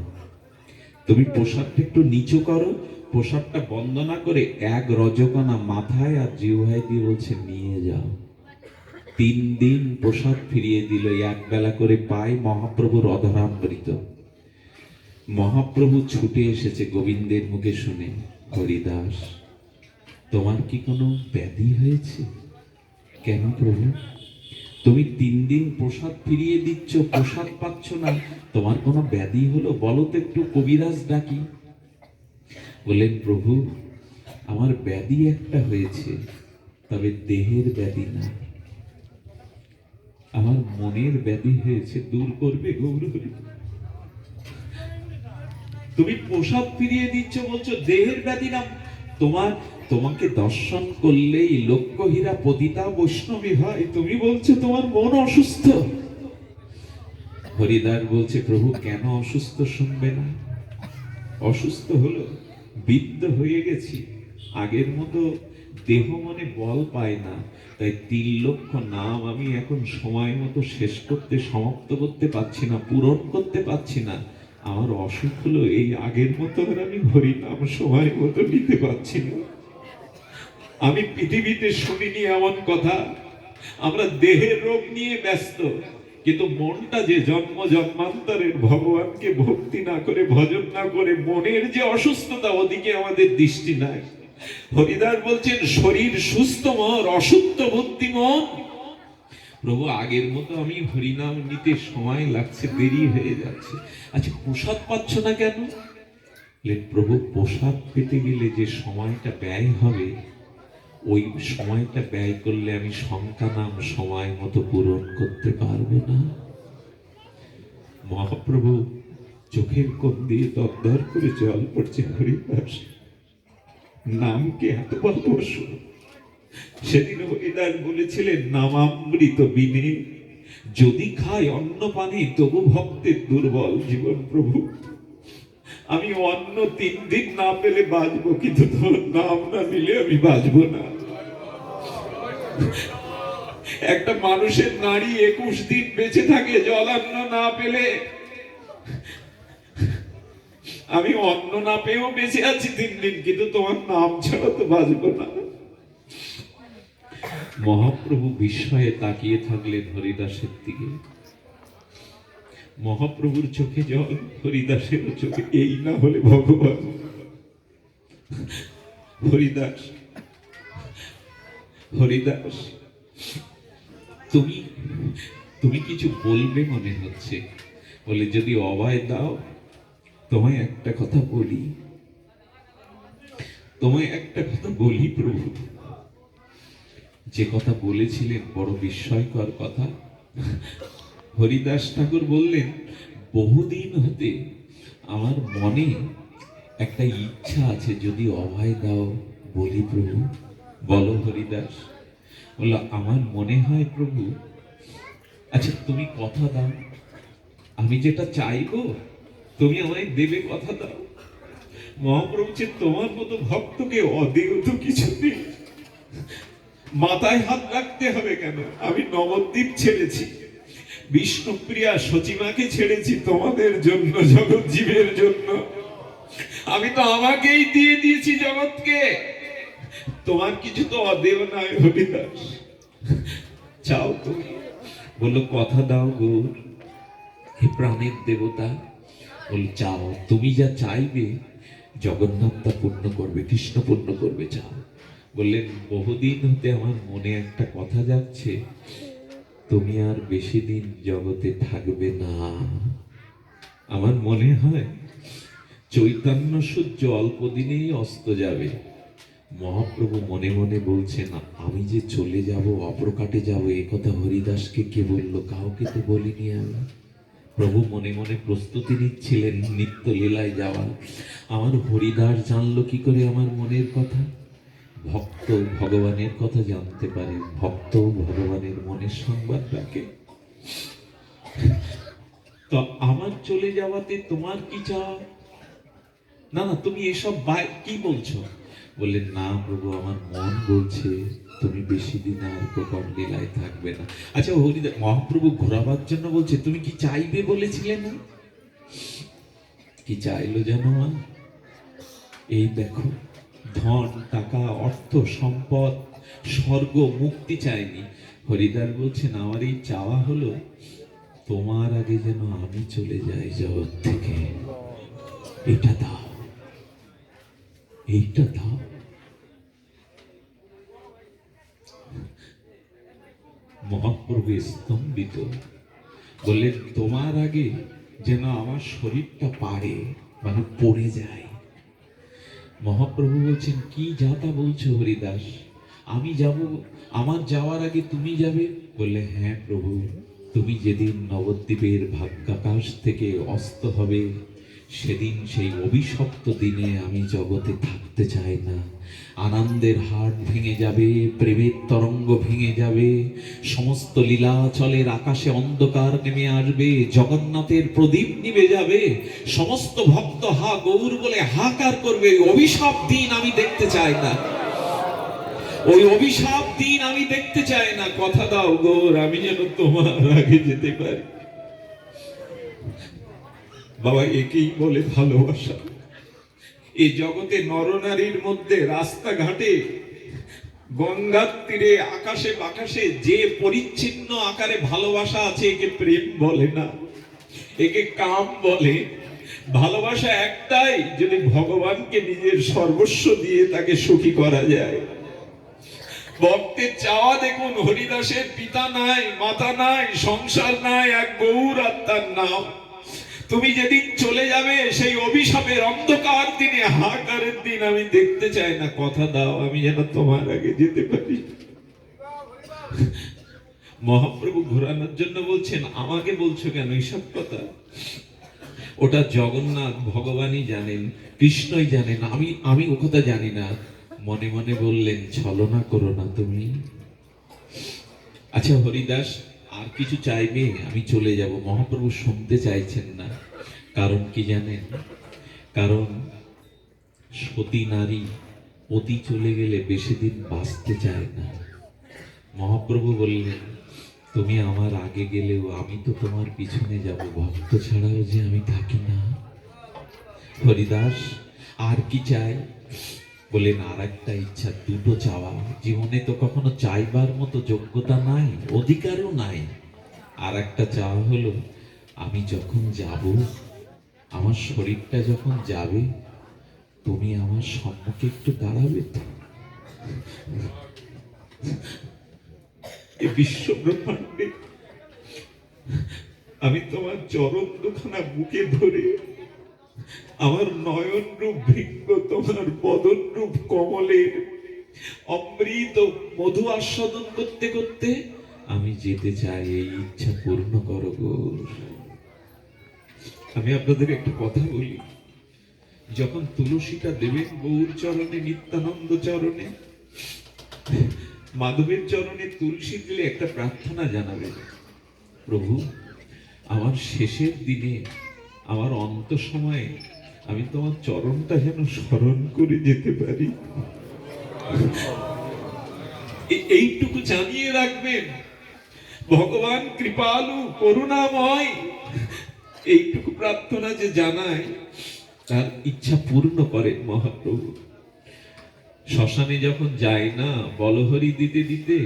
তুমি প্রসাদটা একটু নিচু করো। প্রসাদটা বন্দনা করে এক রজকণা মাথায় আর জিহ্বায় দিয়ে বলছে নিয়ে যাও। 3 দিন প্রসাদ ফিরিয়ে দিল, এক বেলা করে পায় মহাপ্রভুর অধরামৃত। মহাপ্রভু ছুটে এসেছে গোবিন্দের মুখে শুনে, হরিদাস তোমার কি কোনো ব্যাধি হয়েছে? কেন প্রভু, তুমি 3 দিন প্রসাদ ফিরিয়ে দিচ্ছ, প্রসাদ পাচ্ছ না, তোমার কোনো ব্যাধি হলো? বলো তো, একটু কবিরাজ ডাকি। বললেন, প্রভু আমার ব্যাধি একটা হয়েছে, তবে দেহের ব্যাধি না, আমার মনের ব্যাধি হয়েছে, দূর করবে গৌর হরি। তুমি প্রসাদ ফিরিয়ে দিচ্ছ, বলছো দেহের ব্যাধি না, তোমাকে দর্শন করলেই লক্ষ্যহীরা পতিতা বৈষ্ণবী হয়, তুমি বলছো তোমার মন অসুস্থ। হরিদাস বলছে, প্রভু কেন অসুস্থ শুনবে না? অসুস্থ হলো, বিদ্ধ হয়ে গেছি, আগের মতো দেহ মনে বল পায় না, তাই 3 লক্ষ নাম আমি এখন সময় মতো শেষ করতে, সমাপ্ত করতে পারছি না, পূরণ করতে পারছি না। আমার অসুখ হলো এই, আগের মতো আর আমি হরিনাম সময় মতো নিতে পারছি না। আমি পৃথিবীতে শুনিনি এমন কথা, আমরা দেহের রোগ নিয়ে ব্যস্ত, কিন্তু মনটা যে জন্ম জন্মান্তরের ভগবানকে ভক্তি না করে, ভজন না করে, মনের যে অসুস্থতা, ওদিকে আমাদের দৃষ্টি নাই। হরিদাস বলছেন, শরীর সুস্থ মন, অসুস্থ বুদ্ধি মন। প্রভু আগের মতো আমি হরিনাম নিতে সময় লাগছে, দেরি হয়ে যাচ্ছে। আচ্ছা প্রসাদ পাচ্ছ না কেন? প্রভু প্রসাদ পেতে গেলে যে সময়টা ব্যয় হবে, ওই সময়টা ব্যয় করলে আমি সংখ্যা নাম সময় মতো পূরণ করতে পারবো না। মহাপ্রভু চোখের কোণ দিয়ে দরদর করে জল পড়ছে। হরিদাস নামকে এত ভালোবাসো। সেদিন হরিদাস বলেছিলেন, নামামৃত বিনে যদি খায় অন্ন পানি, তবু ভক্তের দুর্বল জীবন। প্রভু আমি অন্ন 3 দিন না পেলে বাঁচবো, কিন্তু তোমার নাম না নিলে আমি বাঁচবো না। একটা মানুষের নারী 21 দিন বেঁচে থাকে জলান্ন না পেলে, আমি অন্ন না পেয়েও বেঁচে আছি 3 দিন, কিন্তু তোমার নাম ছাড়া তো বাঁচবো না। মহাপ্রভু বিস্ময়ে তাকিয়ে থাকলেন হরিদাসের দিকে। মহাপ্রভুর চোখে জল, হরিদাসের চোখে। এই না হলে ভগবান। হরিদাস, হরিদাস তুমি কিছু বলবে মনে হচ্ছে। বলে, যদি অভয় দাও, তোমায় একটা কথা বলি, প্রভু। যে কথা বলেছিলেন বড় বিস্ময়কর কথা। হরিদাস ঠাকুর বললেন, বহুদিন হতে আমার মনে একটা ইচ্ছা আছে, যদি অভয় দাও বলি প্রভু। বলো হরিদাস। বলল, আমার মনে হয় প্রভু। আচ্ছা তুমি কথা দাও, আমি যেটা চাইবো তুমি আমায় দেবে, কথা দাও। মহাপ্রভু যে, তোমার মতো ভক্তকে অদেয় তো কিছু নেই, মাথায় হাত রাখতে হবে কেন? আমি নবদ্বীপ ছেড়েছি, বিষ্ণুপ্রিয়া সচিমাকে ছেড়েছি তোমাদের জন্য, জগৎ জীবের জন্য। আমি তো আমাকেই দিয়ে দিয়েছি জগৎকে, তোমার কিছু তো অদেয় নয় হরিদাস। চাও তুমি? বললো, কথা দাও গৌর, হে প্রাণের দেবতা, বলে চাও, তুমি যা চাইবে জগন্নাথ তা পূর্ণ করবে, কৃষ্ণ পূর্ণ করবে, চাও। বললেন, বহুদিন হতে আমার মনে একটা কথা যাচ্ছে, তুমি আর বেশি দিন জগতে থাকবে না। আমার মনে হয় চৈতন্য সূর্য অল্প দিনেই অস্ত যাবে। মহাপ্রভু মনে মনে বলছেন, আমি যে চলে যাব, অপ্রকাটে যাব, এ কথা হরিদাসকে কে বললো? কাউকে তো বলিনি আমি। প্রভু মনে মনে প্রস্তুতি নিচ্ছিলেন নিত্য লীলায় যাওয়ার। আমার হরিদাস জানলো কি করে আমার মনের কথা? ভক্ত ভগবানের কথা জানতে পারে, ভক্ত ভগবানের মনের সংবাদ রাখে। তো আমার চলে যাওয়াতে তোমার কি চাও? না না, তুমি এসব কি বলছো? বললেন, না প্রভু, আমার মন বলছে তুমি বেশি দিন আর প্রকট লীলায় থাকবে না। আচ্ছা হরিদাস, মহাপ্রভু ঘোরাবার জন্য বলছে, তুমি কি চাইবে বলেছিলে না? কি চাইলো জানো মা? এই দেখো, ধন টাকা অর্থ সম্পদ স্বর্গ মুক্তি চাইনি। হরিদাস বলছেন, আমার এই চাওয়া হলো তোমার আগে যেন আমি চলে যাই জগৎ থেকে। এটা দাও, এইটা দাও। মহাপ্রভু স্তম্ভিত, বললেন, তোমার আগে যেন আমার শরীরটা পারে, মানে পড়ে যায়। মহাপ্রভু বলছেন, কি যাতা বলছো হরিদাস? আমি যাব, আমার যাওয়ার আগে তুমি যাবে? বললে, হ্যাঁ প্রভু, তুমি যেদিন নবদ্বীপের ভাগ্যাকাশ থেকে অস্ত হবে, সেদিন সেই অভিশপ্ত দিনে আমি জগতে থাকতে চাই না। আনন্দের হাট ভেঙে যাবে, প্রেমের তরঙ্গ ভেঙে যাবে, সমস্ত লীলাচলের আকাশে অন্ধকার নেমে আসবে, জগন্নাথের প্রদীপ নিভে যাবে, সমস্ত ভক্ত হা গৌর বলে হাহাকার করবে। অভিশাপ দিন আমি দেখতে চাই না, ওই অভিশাপ দিন আমি দেখতে চাই না। কথা দাও গৌর, আমি যেন তোমার আগে যেতে পারি। বাবা, একেই বলে ভালোবাসা। এই জগতে নরনারীর মধ্যে, রাস্তাঘাটে, গঙ্গার তীরে, আকাশে বাকাশে যে পরিচ্ছিন্ন আকারে ভালোবাসা আছে, একে প্রেম বলে না, একে কাম বলে। ভালোবাসা একটাই, যদি ভগবানকে নিজের সর্বস্ব দিয়ে তাকে সুখী করা যায়। ভক্তের চাওয়া দেখুন, হরিদাসের পিতা নাই, মাতা নাই, সংসার নাই, এক গৌর আত্মার নাম। তুমি যেদিন চলে যাবে, সেই অভিশাপের অন্ধকার দিনে, হাহাকারের দিন আমি দেখতে চাই না। কথা দাও, আমি যেন তোমার আগে যেতে পারি। মহাপ্রভু ঘোরানোর জন্য বলছেন, আমাকে বলছো কেন এইসব কথা? ওটা জগন্নাথ ভগবানই জানেন, কৃষ্ণই জানেন, আমি ও কথা জানি না। মনে মনে বললেন, ছলনা করো না তুমি। আচ্ছা হরিদাস, আর কিছু চাইবে? আমি চলে যাব। মহাপ্রভু শুনতে চাইছেন না। কারণ কি জানেন? কারণ সতী নারী পতি চলে গেলে বেশি দিন বাঁচতে চায় না। মহাপ্রভু বললেন, তুমি আমার আগে গেলেও আমি তো তোমার পিছনে যাব, ভক্ত ছাড়াও যে আমি থাকি না। হরিদাস, আর কি চাই? বলেন, আর একটা ইচ্ছা, দুটো চাওয়া। জীবনে তো কখনো চাইবার মতো যোগ্যতা নাই, অধিকারও নাই। আর একটা চাওয়া হলো, আমি যখন যাব, আমার শরীরটা যখন যাবে, তুমি আমার সম্মুখে একটু দাঁড়াবে তো। এই বিশ্ব ব্রহ্মাণ্ডে আমি তোমার চরণ দুখানা বুকে ধরে, আমার নয়ন রূপ ভৃঙ্গ, তোমার বদন রূপ কমলের অমৃত মধু আস্বাদন করতে করতে আমি যেতে চাই। এই ইচ্ছা পূর্ণ করো গো। আমি আপনাদের একটা কথা বলি, যখন তুলসীটা দেবেন গৌর চরণে, নিত্যানন্দ চরণে, মাধবের চরণে তুলসী দিলে একটা প্রার্থনা জানাবেন, প্রভু আমার শেষের দিনে, আমার অন্ত সময়ে আমি তোমার চরণটা যেন স্মরণ করে যেতে পারি। এইটুকু জানিয়ে রাখবেন, ভগবান কৃপালু করুণাময়। এইটুকু প্রার্থনা যে জানায়, তার ইচ্ছা পূর্ণ করেন মহাপ্রভু। শ্মশানে যখন যায় না, বলহরি দিতে দিতে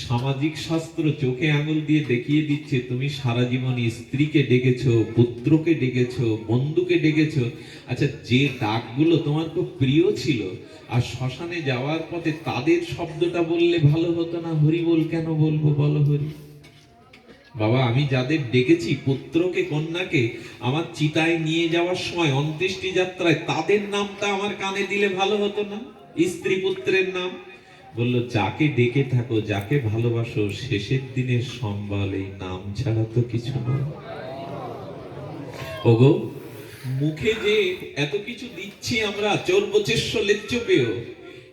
সামাজিক শাস্ত্র চোখে আঙুল দিয়ে দেখিয়ে দিচ্ছে তুমি সারা জীবন স্ত্রীকে ডেকেছো, পুত্রকে ডেকেছো, বন্ধুকে ডেকেছো। আচ্ছা, যে ডাকগুলো তোমার খুব প্রিয় ছিল আর শ্মশানে যাওয়ার পথে তাদের শব্দটা বললে ভালো হতো না? হরি বল কেন বলবো বলো হরি? বাবা, আমি যাদের ডেকেছি, পুত্রকে কন্যাকে, আমার চিতায় নিয়ে যাওয়ার সময় অন্ত্যেষ্টি যাত্রায় তাদের নামটা আমার কানে দিলে ভালো হতো না? স্ত্রী পুত্রের নাম। বলল, যাকে ডেকে থাকো, যাকে ভালোবাসো, শেষের দিনের সম্বল এই নাম ছাড়া তো কিছু নয়। ওগো, মুখে যে এত কিছু দিচ্ছি আমরা, চোর বচেস্য লেচ্চ পেও,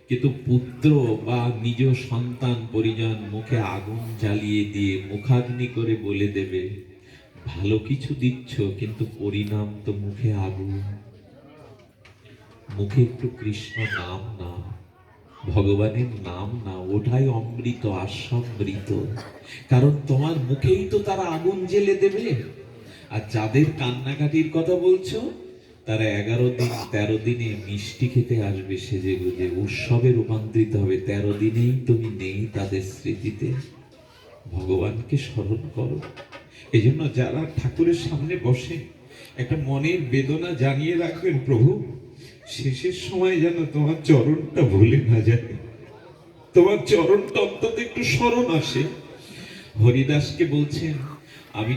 কিন্তু পুত্র বা নিজ সন্তান পরিজন মুখে আগুন জ্বালিয়ে দিয়ে মুখাগ্নি করে বলে দেবে ভালো কিছু দিচ্ছ, কিন্তু পরিণাম তো মুখে আগুন। মুখে একটু কৃষ্ণ নাম না, ভগবানের নাম না, ওটাই অমৃত, আস্বামৃত। কারণ তোমার মুখেই তো তারা আগুন জ্বেলে দেবে। আর যাদের কান্নাকাটির কথা বলছো, তারা 11 দিন 13 দিনে মিষ্টি খেতে আসবে সেজে গুজে, উৎসবে রূপান্তরিত হবে। 13 দিনেই তুমি নেই তাদের স্মৃতিতে। ভগবানকে স্মরণ করো। এই জন্য যারা ঠাকুরের সামনে বসে, একটা মনের বেদনা জানিয়ে রাখবেন, প্রভু শেষের সময় যেন তোমার চরণটা ভুলে না যায়, তোমার চরণটা অন্তত একটু স্মরণ আসে। হরিদাসকে বলছেন, আমি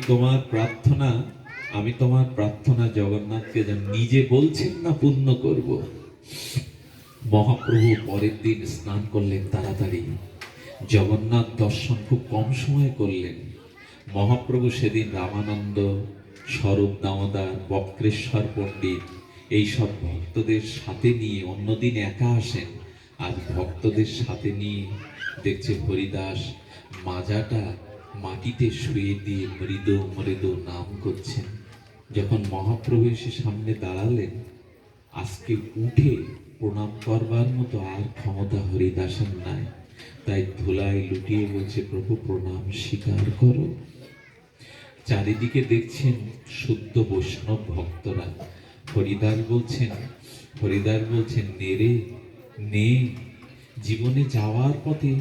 তোমার প্রার্থনা জগন্নাথকে নিজে বলছেন না পূর্ণ করব। মহাপ্রভু পরের দিন স্নান করলেন তাড়াতাড়ি, জগন্নাথ দর্শন খুব কম সময় করলেন। মহাপ্রভু সেদিন রামানন্দ, স্বরূপ দামোদর, বক্রেশ্বর পণ্ডিত এইসব ভক্তদের সাথে নিয়ে, অন্যদিন একা আসেন, আজ ভক্তদের সাথে নিয়ে দেখছে হরিদাস মাজাটা মাটিতে শুয়ে দিয়ে মৃদু মৃদু নাম করছেন। যখন মহাপ্রভু এসে সামনে দাঁড়ালেন, আজকে উঠে প্রণাম করবার মতো আর ক্ষমতা হরিদাসের নাই, তাই ধুলায় লুটিয়ে বলছে, প্রভু প্রণাম স্বীকার করো। চারিদিকে দেখছেন শুদ্ধ বৈষ্ণব ভক্তরা। হরিদাস বলছেন নে, জীবনে যাওয়ার পথে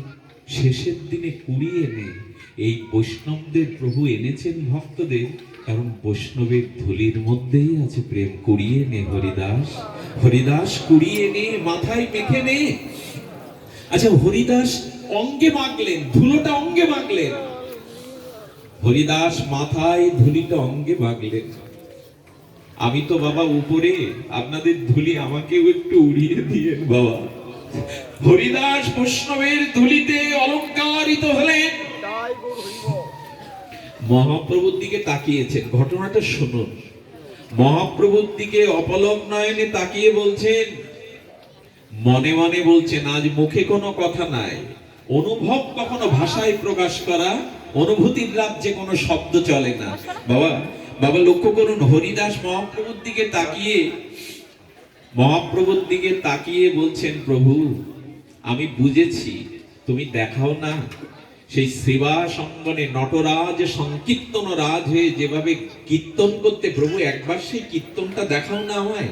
শেষের দিনে কুড়িয়ে নে। এই বৈষ্ণবদের প্রভু এনেছেন ভক্তদের, কারণ বৈষ্ণবের ধুলির মধ্যেই আছে প্রেম। কুড়িয়ে নে হরিদাস কুড়িয়ে নে, মাথায় মেখে নে। আচ্ছা, হরিদাস অঙ্গে মাখলেন, ধুলোটা অঙ্গে মাখলেন। হরিদাস মাথায় ধুলিটা অঙ্গে মাখলেন। আমি তো বাবা উপরে, আপনাদের ধুলি আমাকেও একটু উড়িয়ে দিয়েন বাবা। হরিদাস বৈষ্ণবের ধুলিতে অলংকারিত হলেন। মহাপ্রভুর দিকে তাকিয়েছেন, ঘটনাটা শুনুন। মহাপ্রভুর দিকে অপলক নয়নে তাকিয়ে বলছেন, মনে মনে বলছেন, আজ মুখে কোনো কথা নাই, অনুভব কখনো ভাষায় প্রকাশ করা, অনুভূতির রাজ্যে কোনো শব্দ চলে না। বাবা লক্ষ্য করুন, হরিদাস মহাপ্রভুর দিকে তাকিয়ে বলছেন, প্রভু আমি বুঝেছি তুমি দেখাও না। সেই সেবা সঙ্গনে নটরাজ সংকীর্তন রাজ হয়ে যেভাবে কীর্তন করতে, প্রভু একবার সেই কীর্তনটা দেখাও না আমায়।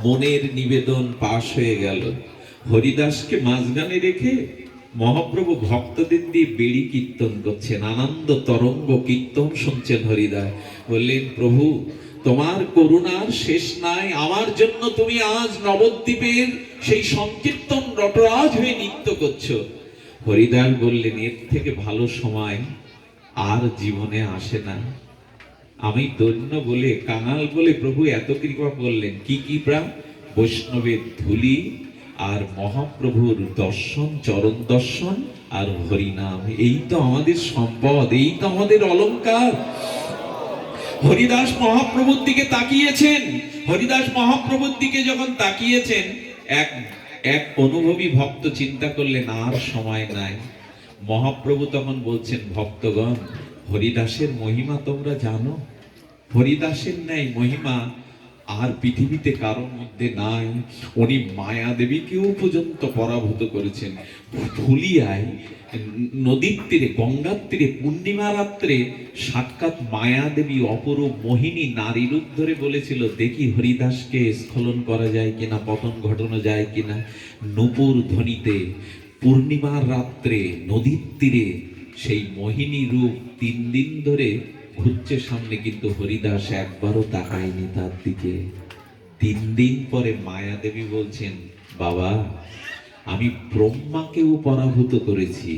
মনের নিবেদন পাশ হয়ে গেল। হরিদাসকে মাঝখানে রেখে মহাপ্রভু ভক্তদের দিয়ে বেড়ি কীর্তন করছেন, আনন্দ তরঙ্গ কীর্তন শুনছেন। হরিদাস বললেন, প্রভু তোমার করুণার শেষ নাই, আমার জন্য তুমি আজ নবদ্বীপের সেই সংকীর্তন নটরাজ হয়ে নৃত্য করছো। হরিদাস বললেন, এর থেকে ভালো সময় আর জীবনে আসে না। আমি দৈন্য বলে, কাঙাল বলে প্রভু এত কৃপা করলেন। কি প্রাণ? বৈষ্ণবের ধুলি আর মহাপ্রভুর দর্শন, চরণ দর্শন আর হরিনাম। এই তো আমাদের সম্পদ, এই তো আমাদের অলংকার। হরিদাস মহাপ্রভুর দিকে তাকিয়েছেন। হরিদাস মহাপ্রভুর দিকে যখন তাকিয়েছেন, এক অনুভবী ভক্ত চিন্তা করলেন আর সময় নাই। মহাপ্রভু তখন বলছেন, ভক্তগণ হরিদাসের মহিমা তোমরা জানো? হরিদাসের ন্যায় মহিমা আর পৃথিবীতে কারোর মধ্যে নাই। উনি মায়া দেবীকেও পর্যন্ত পরাভূত করেছেন। ফুলিয়ায় নদীর তীরে, গঙ্গার তীরে পূর্ণিমা রাত্রে সাক্ষাৎ মায়া দেবী অপরূপ মোহিনী নারী রূপ ধরে বলেছিল, দেখি হরিদাসকে স্খলন করা যায় কিনা, পতন ঘটানো যায় কিনা। নূপুর ধ্বনিতে পূর্ণিমার রাত্রে নদীর তীরে সেই মোহিনী রূপ 3 দিন ধরে ঘুরছে সামনে, কিন্তু হরিদাস একবারও তাকায়নি তার দিকে। 3 দিন পরে মায়া দেবী বলছেন, বাবা আমি ব্রহ্মাকেও পরাভূত করেছি,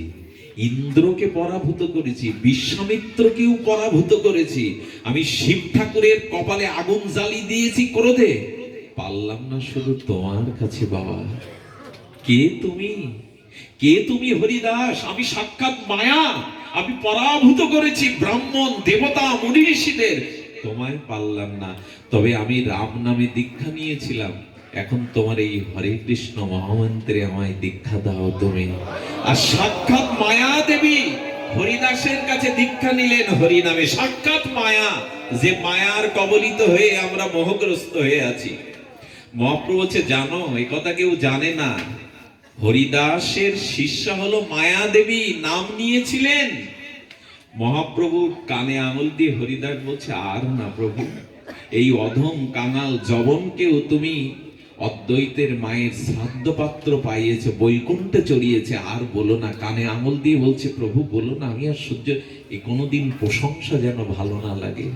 ইন্দ্রকে পরাভূত করেছি, বিশ্বামিত্রকেও পরাভূত করেছি, আমি শিব ঠাকুরের কপালে আগুন জ্বালি দিয়েছি ক্রোধে, পারলাম না শুধু তোমার কাছে। বাবা কে তুমি? কে তুমি হরিদাস? আমি সাক্ষাৎ মায়া, আমি পরাভূত করেছি ব্রাহ্মণ দেবতা মুনি ঋষিদের, তোমায় পারলাম না। তবে আমি রাম নামে দীক্ষা নিয়েছিলাম, এখন তোমার এই হরে কৃষ্ণ মহামন্ত্রে আমায় দীক্ষা দাও তুমি। আর সাক্ষাৎ মায়া দেবী হরিদাসের কাছে দীক্ষা নিলেন হরি নামে, সাক্ষাৎ মায়া, যে মায়ার কবলিত হয়ে আমরা মোহগ্রস্ত হয়ে আছি। মহাপ্রভু বলছে, জানো এই কথা কেউ জানে না, হরিদাসের শিষ্যা হলো মায়া দেবী, নাম নিয়েছিলেন। মহাপ্রভু কানে আঙুল দিয়ে হরিদাস বলছে, আর না প্রভু, এই অধম কাঙাল জবনকেও তুমি অদ্বৈতের মায়ের শ্রাদ্ধ পাত্র পাইয়েছে, বৈকুণ্ঠে চড়িয়েছে, আর বলো না। কানে আঙুল দিয়ে বলছে, প্রভু বলো না, আমি আর সহ্য, এই কোনোদিন প্রশংসা যেন ভালো না লাগে,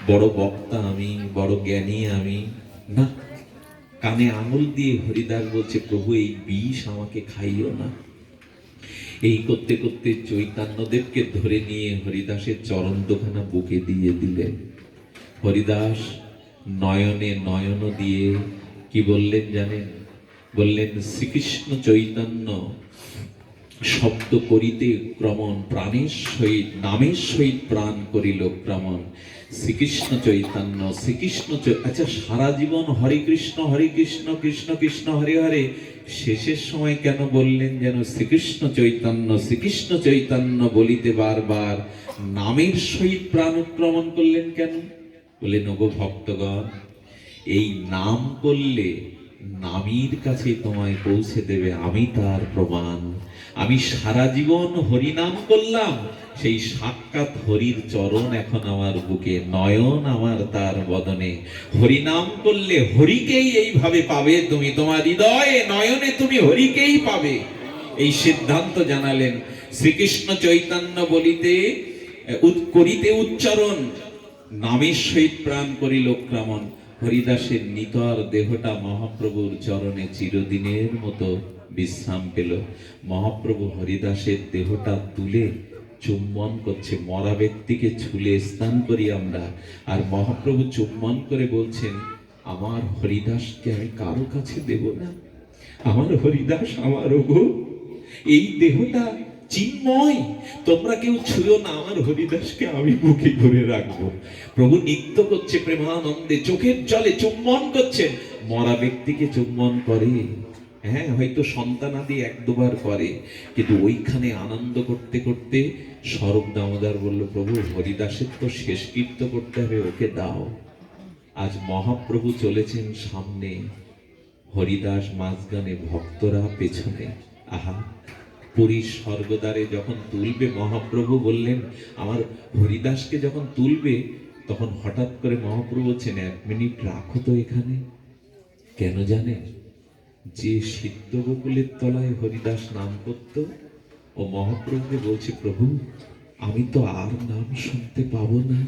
বড় বক্তা আমি, বড় জ্ঞানী আমি, না। কানে আঙুল দিয়ে হরিদাস বলছে, প্রভু এই বিষ আমাকে খাইও না। এই করতে করতে চৈতন্যদেবকে ধরে নিয়ে হরিদাসের চরণ দুখানা বুকে দিয়ে দিলেন। হরিদাস নয়নে নয়ন দিয়ে কি বললেন জানেন? বললেন, শ্রীকৃষ্ণ চৈতন্য শব্দ করিতে ক্রমণ, প্রাণের সহিত নামের সহিত প্রাণ করিল ক্রমণ। শ্রীকৃষ্ণ চৈতন্য, শ্রীকৃষ্ণ আচ্ছা, সারা জীবন হরে কৃষ্ণ কৃষ্ণ কৃষ্ণ হরে হরে, শেষের সময় কেন বললেন যেন শ্রীকৃষ্ণ চৈতন্য বলিতে বারবার নামের সহিত প্রাণ উৎক্রমণ করলেন কেন? বললেন, ওগো ভক্তগণ, এই নাম করলে নামীর কাছে তোমায় পৌঁছে দেবে, আমি তার প্রমাণ। আমি সারা জীবন হরি নাম করলাম, সেই সাক্ষাৎ হরির চরণ এখন আমার বুকে, নয়ন আমার তার বদনে। হরি নাম করলে হরিকেই এইভাবে পাবে তুমি, তোমার হৃদয়ে নয়নে তুমি হরিকেই পাবে, এই সিদ্ধান্ত জানালেন। শ্রীকৃষ্ণ চৈতন্য বলিতে করিতে উচ্চারণ, নামের সহিত প্রাণ করিল ক্রমণ। হরিদাসের নিতর দেহটা মহাপ্রভুর চরণে চিরদিনের মতো বিশ্রাম পেল। মহাপ্রভু হরিদাসের দেহটা তুলে চুম্বন করছে, মরা ব্যক্তিকে ছুলে স্নান করি আমরা, আর মহাপ্রভু চুম্বন করে বলছেন, আমার হরিদাসকে আমি কারো কাছে দেব না, আমার হরিদাস আমার, ওগো এই দেহটা চিন্ময়, তোমরা কেউ ছুঁয়ো না, আমার হরিদাসকে আমি বুকে ধরে রাখবো। প্রভু নৃত্য করছে প্রেমানন্দে, চোখের জলে চুম্বন করছেন। মরা ব্যক্তিকে চুম্বন করে, হ্যাঁ হয়তো সন্তানাদি 1-2 বার করে, কিন্তু ওইখানে আনন্দ করতে করতে স্বরূপ দামোদর বলল, প্রভু হরিদাসের তো শেষ কীর্ত করতে হবে, ওকে দাও। আজ মহাপ্রভু চলেছেন সামনে, হরিদাস মাঝখানে, ভক্তরা পেছনে। আহা, পুরীর স্বর্গদ্বারে যখন তুলবে, মহাপ্রভু বললেন, আমার হরিদাসকে যখন তুলবে, তখন হঠাৎ করে মহাপ্রভু বলছেন, 1 মিনিট রাখো তো এখানে। কেন জানেন? যে সিদ্ধ বকুলের তলায় হরিদাস নাম করত, ও মহাপ্রভুকে বলছে, প্রভু আমি তো আর নাম শুনতে পাবো না,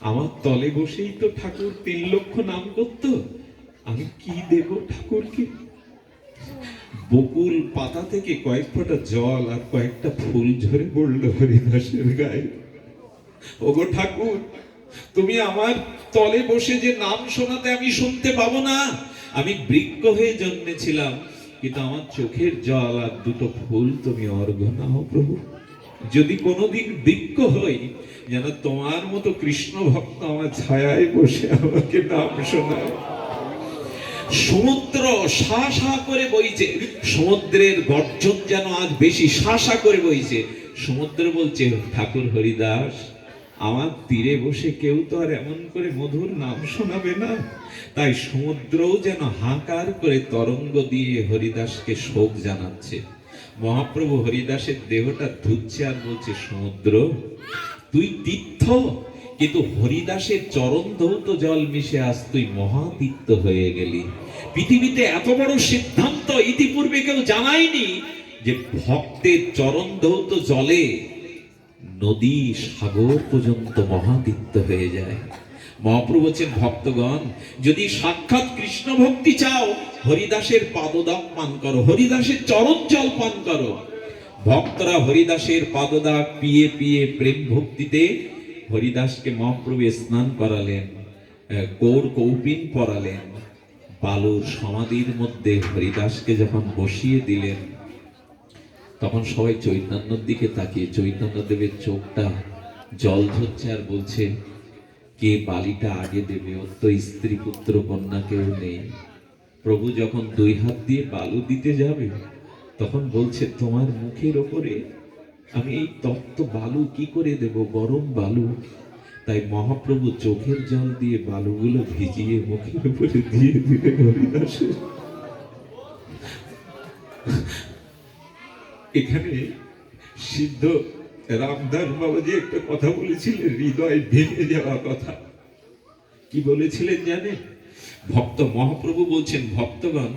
আমার তলে বসেই তো ঠাকুর 3 লক্ষ নাম করত, আমি কি দেব ঠাকুরকে? বকুল পাতা থেকে কয়েক ফোঁটা জল আর কয়েকটা ফুল ঝরে পড়লো হরিদাসের গায়ে। ওগো ঠাকুর, তুমি আমার তলে বসে যে নাম শোনাতে আমি শুনতে পাবো না, আমি বৃক্ষ হয়ে জন্মেছিলাম, কিন্তু আমার চোখের জল আর 2টো ফুল তুমি অর্ঘ্য নাও প্রভু। যদি কোনোদিন বৃক্ষ হই, যেন তোমার মতো কৃষ্ণ ভক্ত আমার ছায়ায় বসে আমাকে নাম শোনায়। সমুদ্র শা শা করে বইছে, সমুদ্রের গর্জন যেন আজ বেশি শা শা করে বইছে। সমুদ্র বলছে, ঠাকুর হরিদাস, আমার তীরে বসে কেউ তো আর এমন করে মধুর নাম শোনাবে না। তাই সমুদ্রও যেন হাঁকার করে তরঙ্গ দিয়ে হরিদাসকে শোক জানাচ্ছে। মহাপ্রভু হরিদাসের দেহটা ধুচ্ছে আর বলছে, সমুদ্র তুই তীর্থ, কিন্তু হরিদাসের চরণ ধৌত জল মিশে আজ তুই মহাতীর্থ হয়ে গেলি। পৃথিবীতে এত বড় সিদ্ধান্ত ইতিপূর্বে কেউ জানায়নি যে ভক্তের চরণ ধৌত জলে নদী সাগর পর্যন্ত মহাতীর্থ হয়ে যায়। মহাপ্রভু বলছেন, ভক্তগণ যদি সাক্ষাৎ কৃষ্ণ ভক্তি চাও, হরিদাসের পাদদাগ পান করো, হরিদাসের চরণ জল পান করো। ভক্তরা হরিদাসের পাদদাগ পিয়ে পিয়ে প্রেম ভক্তিতে হরিদাসকে মহাপ্রভু স্নান করালেন, গৌর কৌপিন পরালেন। বালুর সমাধির মধ্যে হরিদাসকে যখন বসিয়ে দিলেন, তখন সবাই চৈতন্যর দিকে তাকিয়ে, চৈতন্য দেবের চোখটা জল ঝরছে আর বলছে, কে বালিটা আগে দেবে? ওর তো স্ত্রী পুত্র কন্যা কেউ নেই। প্রভু যখন দুই হাত দিয়ে বালু দিতে যাবে, তখন বলছে, তোমার মুখের ওপরে আমি এই তপ্ত বালু কি করে দেব? গরম বালু। তাই মহাপ্রভু চোখের জল দিয়ে বালুগুলো ভিজিয়ে মুখের উপরে দিয়ে দিলেন হরিদাসের। এখানে সিদ্ধ রামদাস বাবাজি একটা কথা বলেছিলেন, হৃদয় ভেঙে যাওয়া কথা। কি বলেছিলেন জানেন? ভক্ত মহাপ্রভু বলছেন, ভক্তগণ,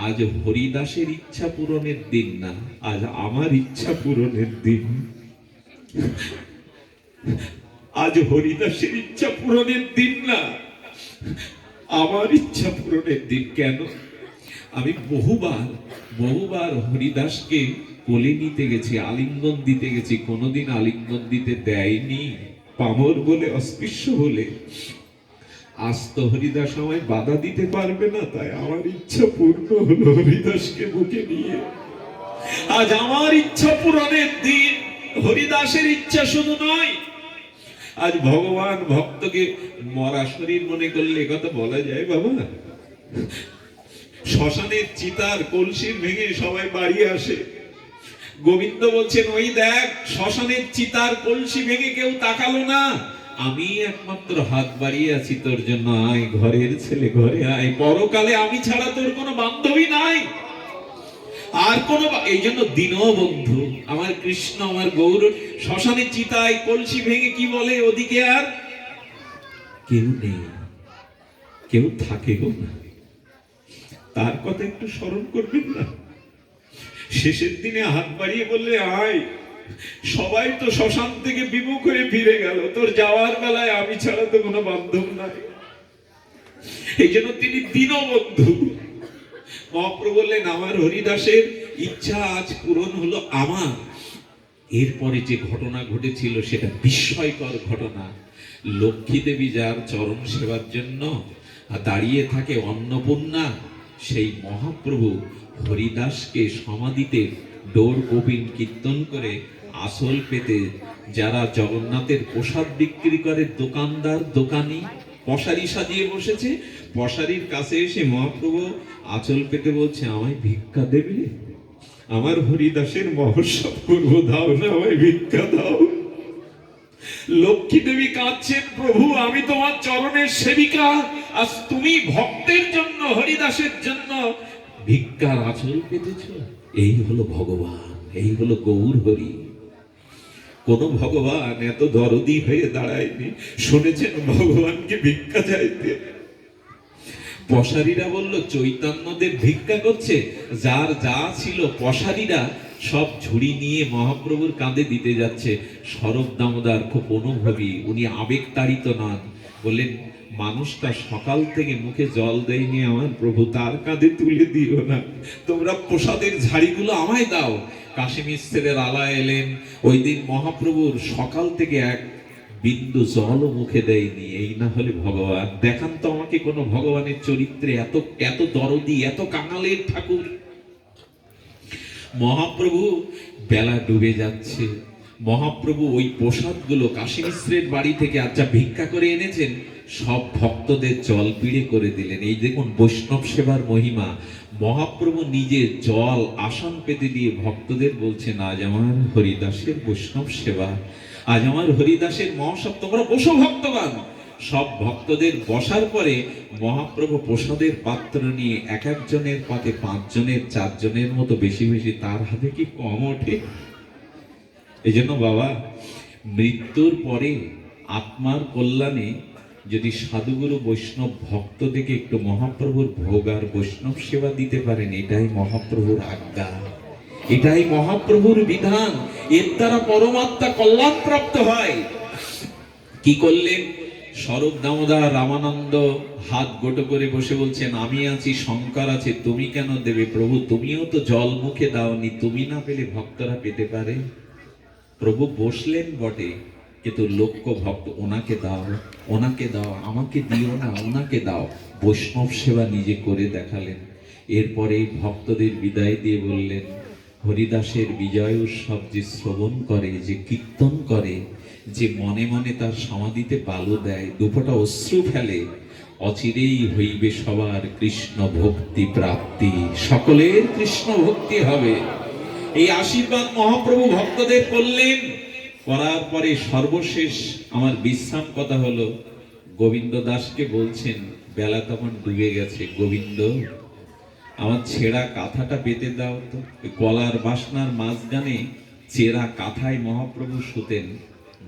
আজ হরিদাসের ইচ্ছা পূরণের দিন না, আজ আমার ইচ্ছা পূরণের দিন। আজ হরিদাসের ইচ্ছা পূরণের দিন না, আমার ইচ্ছা পূরণের দিন। কেন? আমি বহুবার হরিদাসকে কোলে নিতে গেছি, আলিঙ্গন দিতে গেছি, কোনোদিন আলিঙ্গন দিতে দেয়নি, পামর বলে, অস্পৃশ্য বলে। আজ তো হরিদাস আমায় বাধা দিতে পারবে না, তাই আমার ইচ্ছা পূর্ণ হলো হরিদাসকে বুকে নিয়ে। আজ আমার ইচ্ছা পূরণের দিন। হরিদাসের ইচ্ছা শুধু নয়, আজ ভগবান ভক্তকে মরা শরীর মনে করলে কথা বলা যায় বাবা? শ্মশানের চিতার কলসির ভেঙে সবাই বাড়ি আসে। গোবিন্দ বলছেন, ওই দেখ, শ্মশানের চিতার কলসি ভেঙে কেউ তাকালো না, আমি একমাত্র হাত বাড়িয়ে আছি তোর জন্য, আয় ঘরের ছেলে ঘরে আয়, পরকালে আমি ছাড়া তোর কোনো বান্ধবী নাই, আর কোন। এই জন্য দীনবন্ধু আমার কৃষ্ণ, আমার গৌর শ্মশানের চিতায় কলসি ভেঙে কি বলে, ওদিকে আর কেউ নেই, কেউ থাকেও না, তার কথা একটু স্মরণ করবেন না? শেষের দিনে হাত বাড়িয়ে বললে, আয়, সবাই তো শ্মশান থেকে বিমুখ হয়ে ফিরে গেল, তোর যাওয়ার বেলায় আমি ছাড়া তো কোনো বান্ধব নাই। এই জন্য তিনি দীনবন্ধু। মহাপ্রভু বললেন, আমার হরিদাসের ইচ্ছা আজ পূরণ হলো আমার। এরপরে যে ঘটনা ঘটেছিল সেটা বিস্ময়কর ঘটনা। লক্ষ্মী দেবী যার চরণ সেবার জন্য দাঁড়িয়ে থাকে অন্নপূর্ণা, সেই মহাপ্রভু হরিদাসকে সমাধিতে ডোর গোবিন কীর্তন করে আসল পেতে যারা জগন্নাথের প্রসাদ বিক্রি করে, দোকানদার দোকানি পশারি সাজিয়ে বসেছে, পশারির কাছে এসে মহাপ্রভু আঁচল পেতে বলছে, আমায় ভিক্ষা দেবে? আমার হরিদাসের মহোৎসব করবো, দাও না, আমায় ভিক্ষা দাও। লক্ষ্মী দেবী কাঁদছেন, প্রভু আমি তোমার চরণের সেবিকা, আজ তুমি ভক্তের জন্য, হরিদাসের জন্য ভিক্ষার আঁচল পেতেছ। এই হলো ভগবান, এই হলো গৌর হরি। কোন ভগবান এত দরদি হয়ে দাঁড়ায়নি। শুনেছেন ভগবানকে ভিক্ষা চাইতে? পশারীরা বলল, চৈতন্যদেব ভিক্ষা করছে। যার যা ছিল পশারীরা সব ঝুড়ি নিয়ে মহাপ্রভুর কাঁধে দিতে যাচ্ছে। স্বরূপ দামোদর খুব অনুভবী, উনি আবেগ তাড়িত নন। বললেন, মানুষটা সকাল থেকে মুখে জল দেয়নি আমার প্রভু, তার কাঁধে তুলে দিও না, তোমরা প্রসাদের ঝাড়িগুলো আমায় দাও। কাশী মিশ্রের আলা এলেন, ওই দিন মহাপ্রভুর সকাল থেকে এক বিন্দু জলও মুখে দেয়নি। এই না হলে ভগবান? দেখান তো আমাকে কোন ভগবানের চরিত্রে এত এত দরদি, এত কাঙালের ঠাকুর। মহাপ্রভু বেলা ডুবে যাচ্ছে, মহাপ্রভু ওই প্রসাদগুলো কাশী মিশ্রের বাড়ি থেকে আচ্ছা ভিক্ষা করে এনেছেন, সব ভক্তদের জল পিড়ে করে দিলেন। এই দেখুন বৈষ্ণব সেবার মহিমা। মহাপ্রভু নিজে জল আসন পেতে দিয়ে ভক্তদের বলছেন, আজ আমার হরিদাসের বৈষ্ণব সেবা, আজ আমার হরিদাসের মহোৎসব, তোমরা বসো ভক্তগণ। সব ভক্তদের বসার পরে মহাপ্রভু প্রসাদের পাত্র নিয়ে এক একজনের পাতে 5 জনের 4 জনের মতো বেশি বেশি, তার হাতে কি কম ওঠে? এই জন্য বাবা, মৃত্যুর পরে আত্মার কল্যাণে যদি সাধুগুরু বৈষ্ণব ভক্ত থেকে একটু মহাপ্রভুর ভোগ আর বৈষ্ণব সেবা দিতে পারেন, এটাই মহাপ্রভুর আজ্ঞা, এটাই মহাপ্রভুর বিধান, এর দ্বারা পরমাত্মা কল্যাণ প্রাপ্ত হয়। কি করলেন? স্বরূপ দামোদর রামানন্দ হাত গোটো করে বসে বলছেন, আমি আছি, শঙ্কর আছে, তুমি কেন দেবে প্রভু? তুমিও তো জল মুখে দাওনি, তুমি না পেলে ভক্তরা পেতে পারে। প্রভু বসলেন বটে, কিন্তু লক্ষ্য ভক্ত, ওনাকে দাও, ওনাকে দাও, আমাকে দিও না, ওনাকে দাও। বৈষ্ণব সেবা নিজে করে দেখালেন। এরপরে ভক্তদের বিদায় দিয়ে বললেন, হরিদাসের বিজয় উৎসব যে শ্রবণ করে, যে কীর্তন করে, যে মনে মনে তার সমাধিতে বালু দেয়, দুফোঁটা অশ্রু ফেলে, অচিরেই হইবে সবার কৃষ্ণ ভক্তি প্রাপ্তি, সকলের কৃষ্ণ ভক্তি হবে। এই আশীর্বাদ মহাপ্রভু ভক্তদের করলেন। করার পরে সর্বশেষ আমার বিশ্রাম কথা হলো, গোবিন্দ দাসকে বলছেন, বেলা তখন ডুবে গেছে, গোবিন্দ আমার ছেঁড়া কাঁথাটা পেতে দাও তো। কলার বাসনার মাঝখানে চেরা কাঁথায় মহাপ্রভু শুতেন,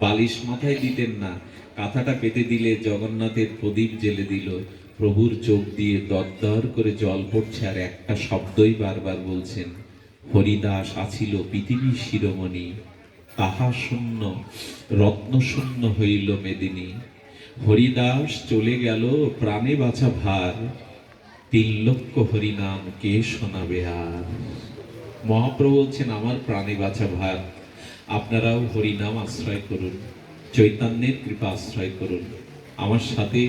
বালিশ মাথায় দিতেন না। কাঁথাটা পেতে দিলে জগন্নাথের প্রদীপ জেলে দিল, প্রভুর চোখ দিয়ে দরদর করে জল পড়ছে, আর একটা শব্দই বারবার বলছেন, হরিদাস আছিল পৃথিবী শিরোমণি, তাহা শূন্য রত্ন শূন্য হইল মেদিনী। হরিদাস চলে গেল প্রাণে বাঁচা ভার, 3 লক্ষ হরিনাম কে শোনাবে আর। মহাপ্রভু বলছেন, আমার প্রাণে বাঁচা ভার, আপনারাও হরিনাম আশ্রয় করুন, চৈতন্যের কৃপা আশ্রয় করুন। আমার সাথে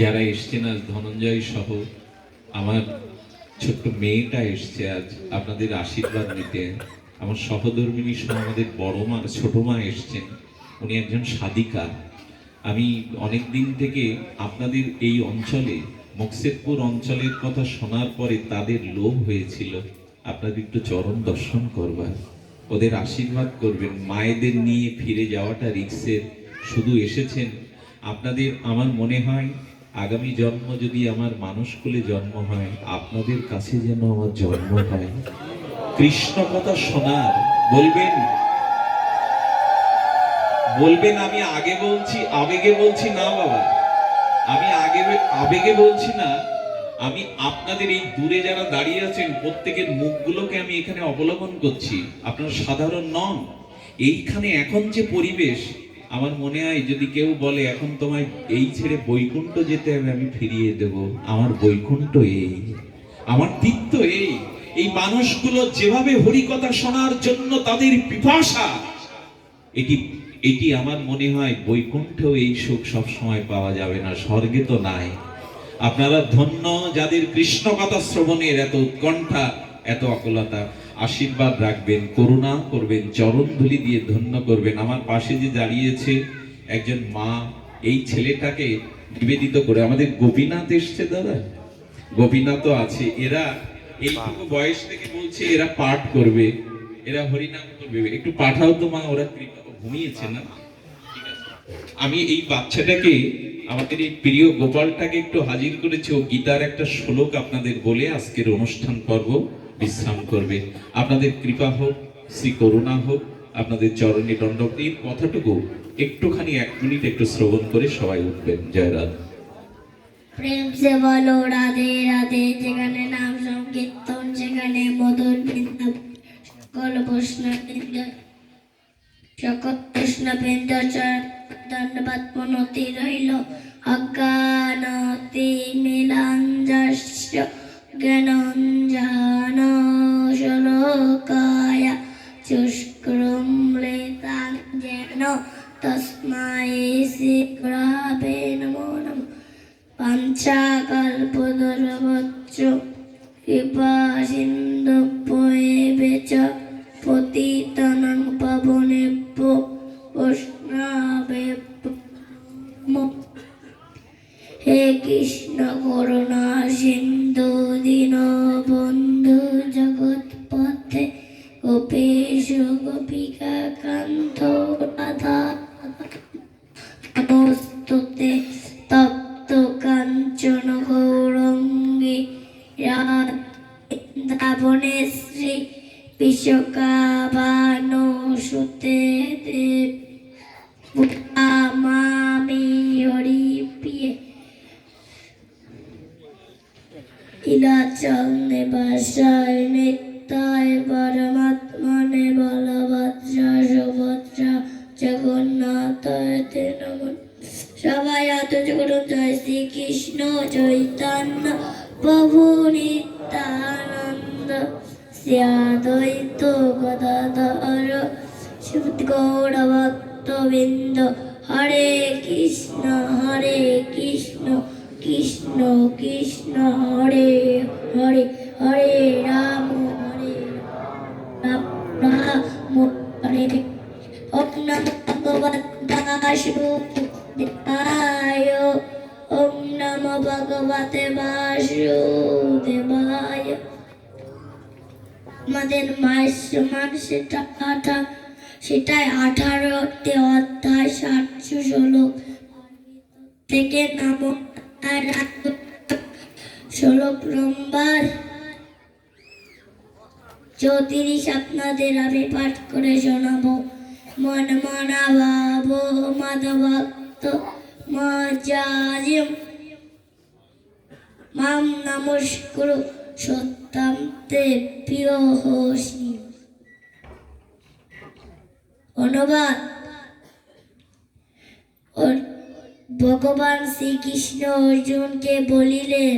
যারা এসছেন আজ, ধনঞ্জয় সহ আমার ছোট্ট মেয়েটা এসছে আজ আপনাদের আশীর্বাদ নিতে। আমার সহধর্মিনী সহ আমাদের বড় মা, ছোট মা এসছেন, উনি একজন সাধিকা। আমি অনেক দিন থেকে আপনাদের এই অঞ্চলে, মকসেদপুর অঞ্চলের কথা শোনার পরে তাদের লোভ হয়েছিল আপনাদের একটু চরণ দর্শন করবার, ওদের আশীর্বাদ করবেন। মায়েদের নিয়ে ফিরে যাওয়াটা রিক্সের, শুধু এসেছেন আপনাদের। আমার মনে হয় আগামী জন্ম যদি আমার মানুষকুলে জন্ম হয়, আপনাদের কাছে যেন আমার জন্ম হয়, কৃষ্ণ কথা শোনার। বলবেন বলবেন আমি আগে বলছি, আবেগে বলছি না বাবা, আমি আবেগে বলছি না। আমি আপনাদের এই দূরে যারা দাঁড়িয়ে আছেন প্রত্যেকের মুখগুলোকে আমি এখানে অবলোকন করছি। আপনারা সাধারণ নন। এইখানে এখন যে পরিবেশ, আমার মনে হয় যদি কেউ বলে এখন তোমায় এই ছেড়ে বৈকুণ্ঠ যেতে হবে, আমি ফিরিয়ে দেব। আমার বৈকুণ্ঠ এই, আমার তীর্থ এই। এই মানুষগুলো যেভাবে হরিকথা শোনার জন্য তাদের পিপাসা, এটি আমার মনে হয় বৈকুণ্ঠেও এই সুখ সব সময় পাওয়া যাবে না, স্বর্গে তো নাই। আপনারা ধন্য যাদের কৃষ্ণ কথা শ্রবণের এত উৎকণ্ঠা, এত আকুলতা। আশীর্বাদ রাখবেন, করুণা করবেন, চরণ ধুলি দিয়ে ধন্য করবেন। আমার পাশে যে দাঁড়িয়েছে একজন মা, এই ছেলেটাকে নিবেদিত করে, আমাদের গোপীনাথ এসছে দাদা, গোপীনাথও আছে। এরা এইটুকু বয়স থেকে বলছে এরা পাঠ করবে, এরা হরিনাম করবে। একটু পাঠাও তো মা, ওরা ঘুমিয়েছে না? আমি এই বাচ্চাটাকে, আমাদের এই প্রিয় গোপালটাকে একটু হাজির করেছি। ও গীতার একটা শ্লোক আপনাদের বলে আজকের অনুষ্ঠান পর্ব বিশ্রাম করবে। আপনাদের কৃপা হোক, শ্রী করুণা হোক, আপনাদের চরণে দণ্ডক। এই কথাটুকু একটুখানি 1 মিনিট একটু শ্রবণ করে সবাই উঠবেন। জয় রাধা। প্রেম সে বলো রাধে রাধে, যেখানে নাম সংকীর্তন সেখানে মধুর বৃন্দাবন। সকল কৃষ্ণবৃন্দ দণ্ডবাদ প্রণতি রইল। অজ্ঞানতি মিলাঞ্জস্য জ্ঞানঞ্জন শলোকায় চুষ্কৃমৃতাঞ্জেন তস্मै শ্রী গুরবে নমো নমঃ। পাঞ্চাকল্পতরুভ্যশ্চ কৃপা সিন্ধুভ্যেব চ পতিতানাং পাবনেভ্যো বৈষ্ণবেভ্যো নমো। হে কৃষ্ণ করুণা সিন্ধু দীনবন্ধু জগৎপতে গোপেশ গোপিকা কান্ত রাধা নমস্তুতে। তপ্ত কাঞ্চন গৌরাঙ্গী রাধাবনেশ্রী বিশ্বকাবানুসুতে মামি হরি প্রিয়ে নীলাচল নিবাসায় নিত্য জয়তে নমঃ। সবাই হাত উঁচু করুন। জয় শ্রীকৃষ্ণ চৈতন্য প্রভু নিত্যানন্দ শ্রী অদ্বৈত গদাধর শ্রীমতি গৌর ভক্তবৃন্দ। হরে কৃষ্ণ কৃষ্ণ কৃষ্ণ হরে হরে, হরে রাম রাম হরে হরে। ওম নমঃ ভগবতে বাসুদেবায়। ওম নমঃ ভগবতে বাসুদেবায়। আমাদের মায়ের সমান সেটাই 18তে অধ্যায় 716 থেকে নাম 16 নম্বর 34 আপনাদের আমি পাঠ করে শোনাবো। মন মনা ভাব মাধভক্ত মজাজিম মাম নমস্কুরু সত্যম তে প্রিয় হোসি। অনুবাদ। ভগবান শ্রীকৃষ্ণ অর্জুনকে বলিলেন,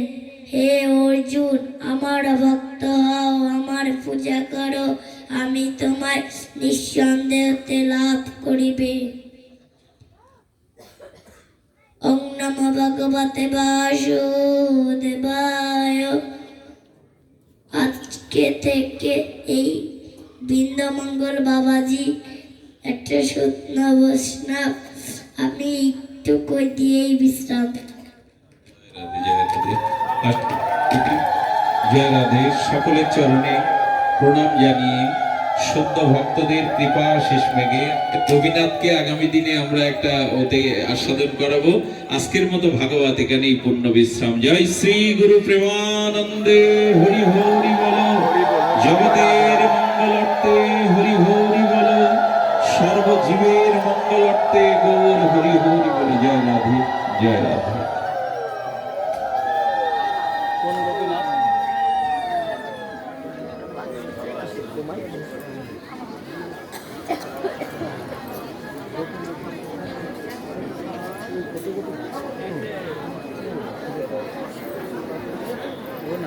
হে অর্জুন, আমার ভক্ত হও, আমার পূজা করো, আমি তোমায় নিঃসন্দেহতে লাভ করিবে। ওম নমঃ ভগবতে বাসুদেবায়। আজকে থেকে এই বৃন্দমঙ্গল বাবাজি একটা সত্য বৈষ্ণব, আমি একটু কই দিয়েই বিশ্রাম। জয় রাধে। সকলের চরণে প্রণাম জানিয়ে শুদ্ধ ভক্তদের কৃপা শেষ মেঘে রবীন্দ্রনাথকে আগামী দিনে আমরা একটা ওতে আস্বাদন করাবো। আজকের মতো ভাগবত এখানেই পূর্ণ বিশ্রাম। জয় শ্রী গুরু প্রেমানন্দে হরি হরি বল। জগতের মঙ্গলার্থে হরি হরি বল। সর্বজীবের মঙ্গলার্থে গৌর হরি হরি বল। জয় রাধে, জয় রাধে।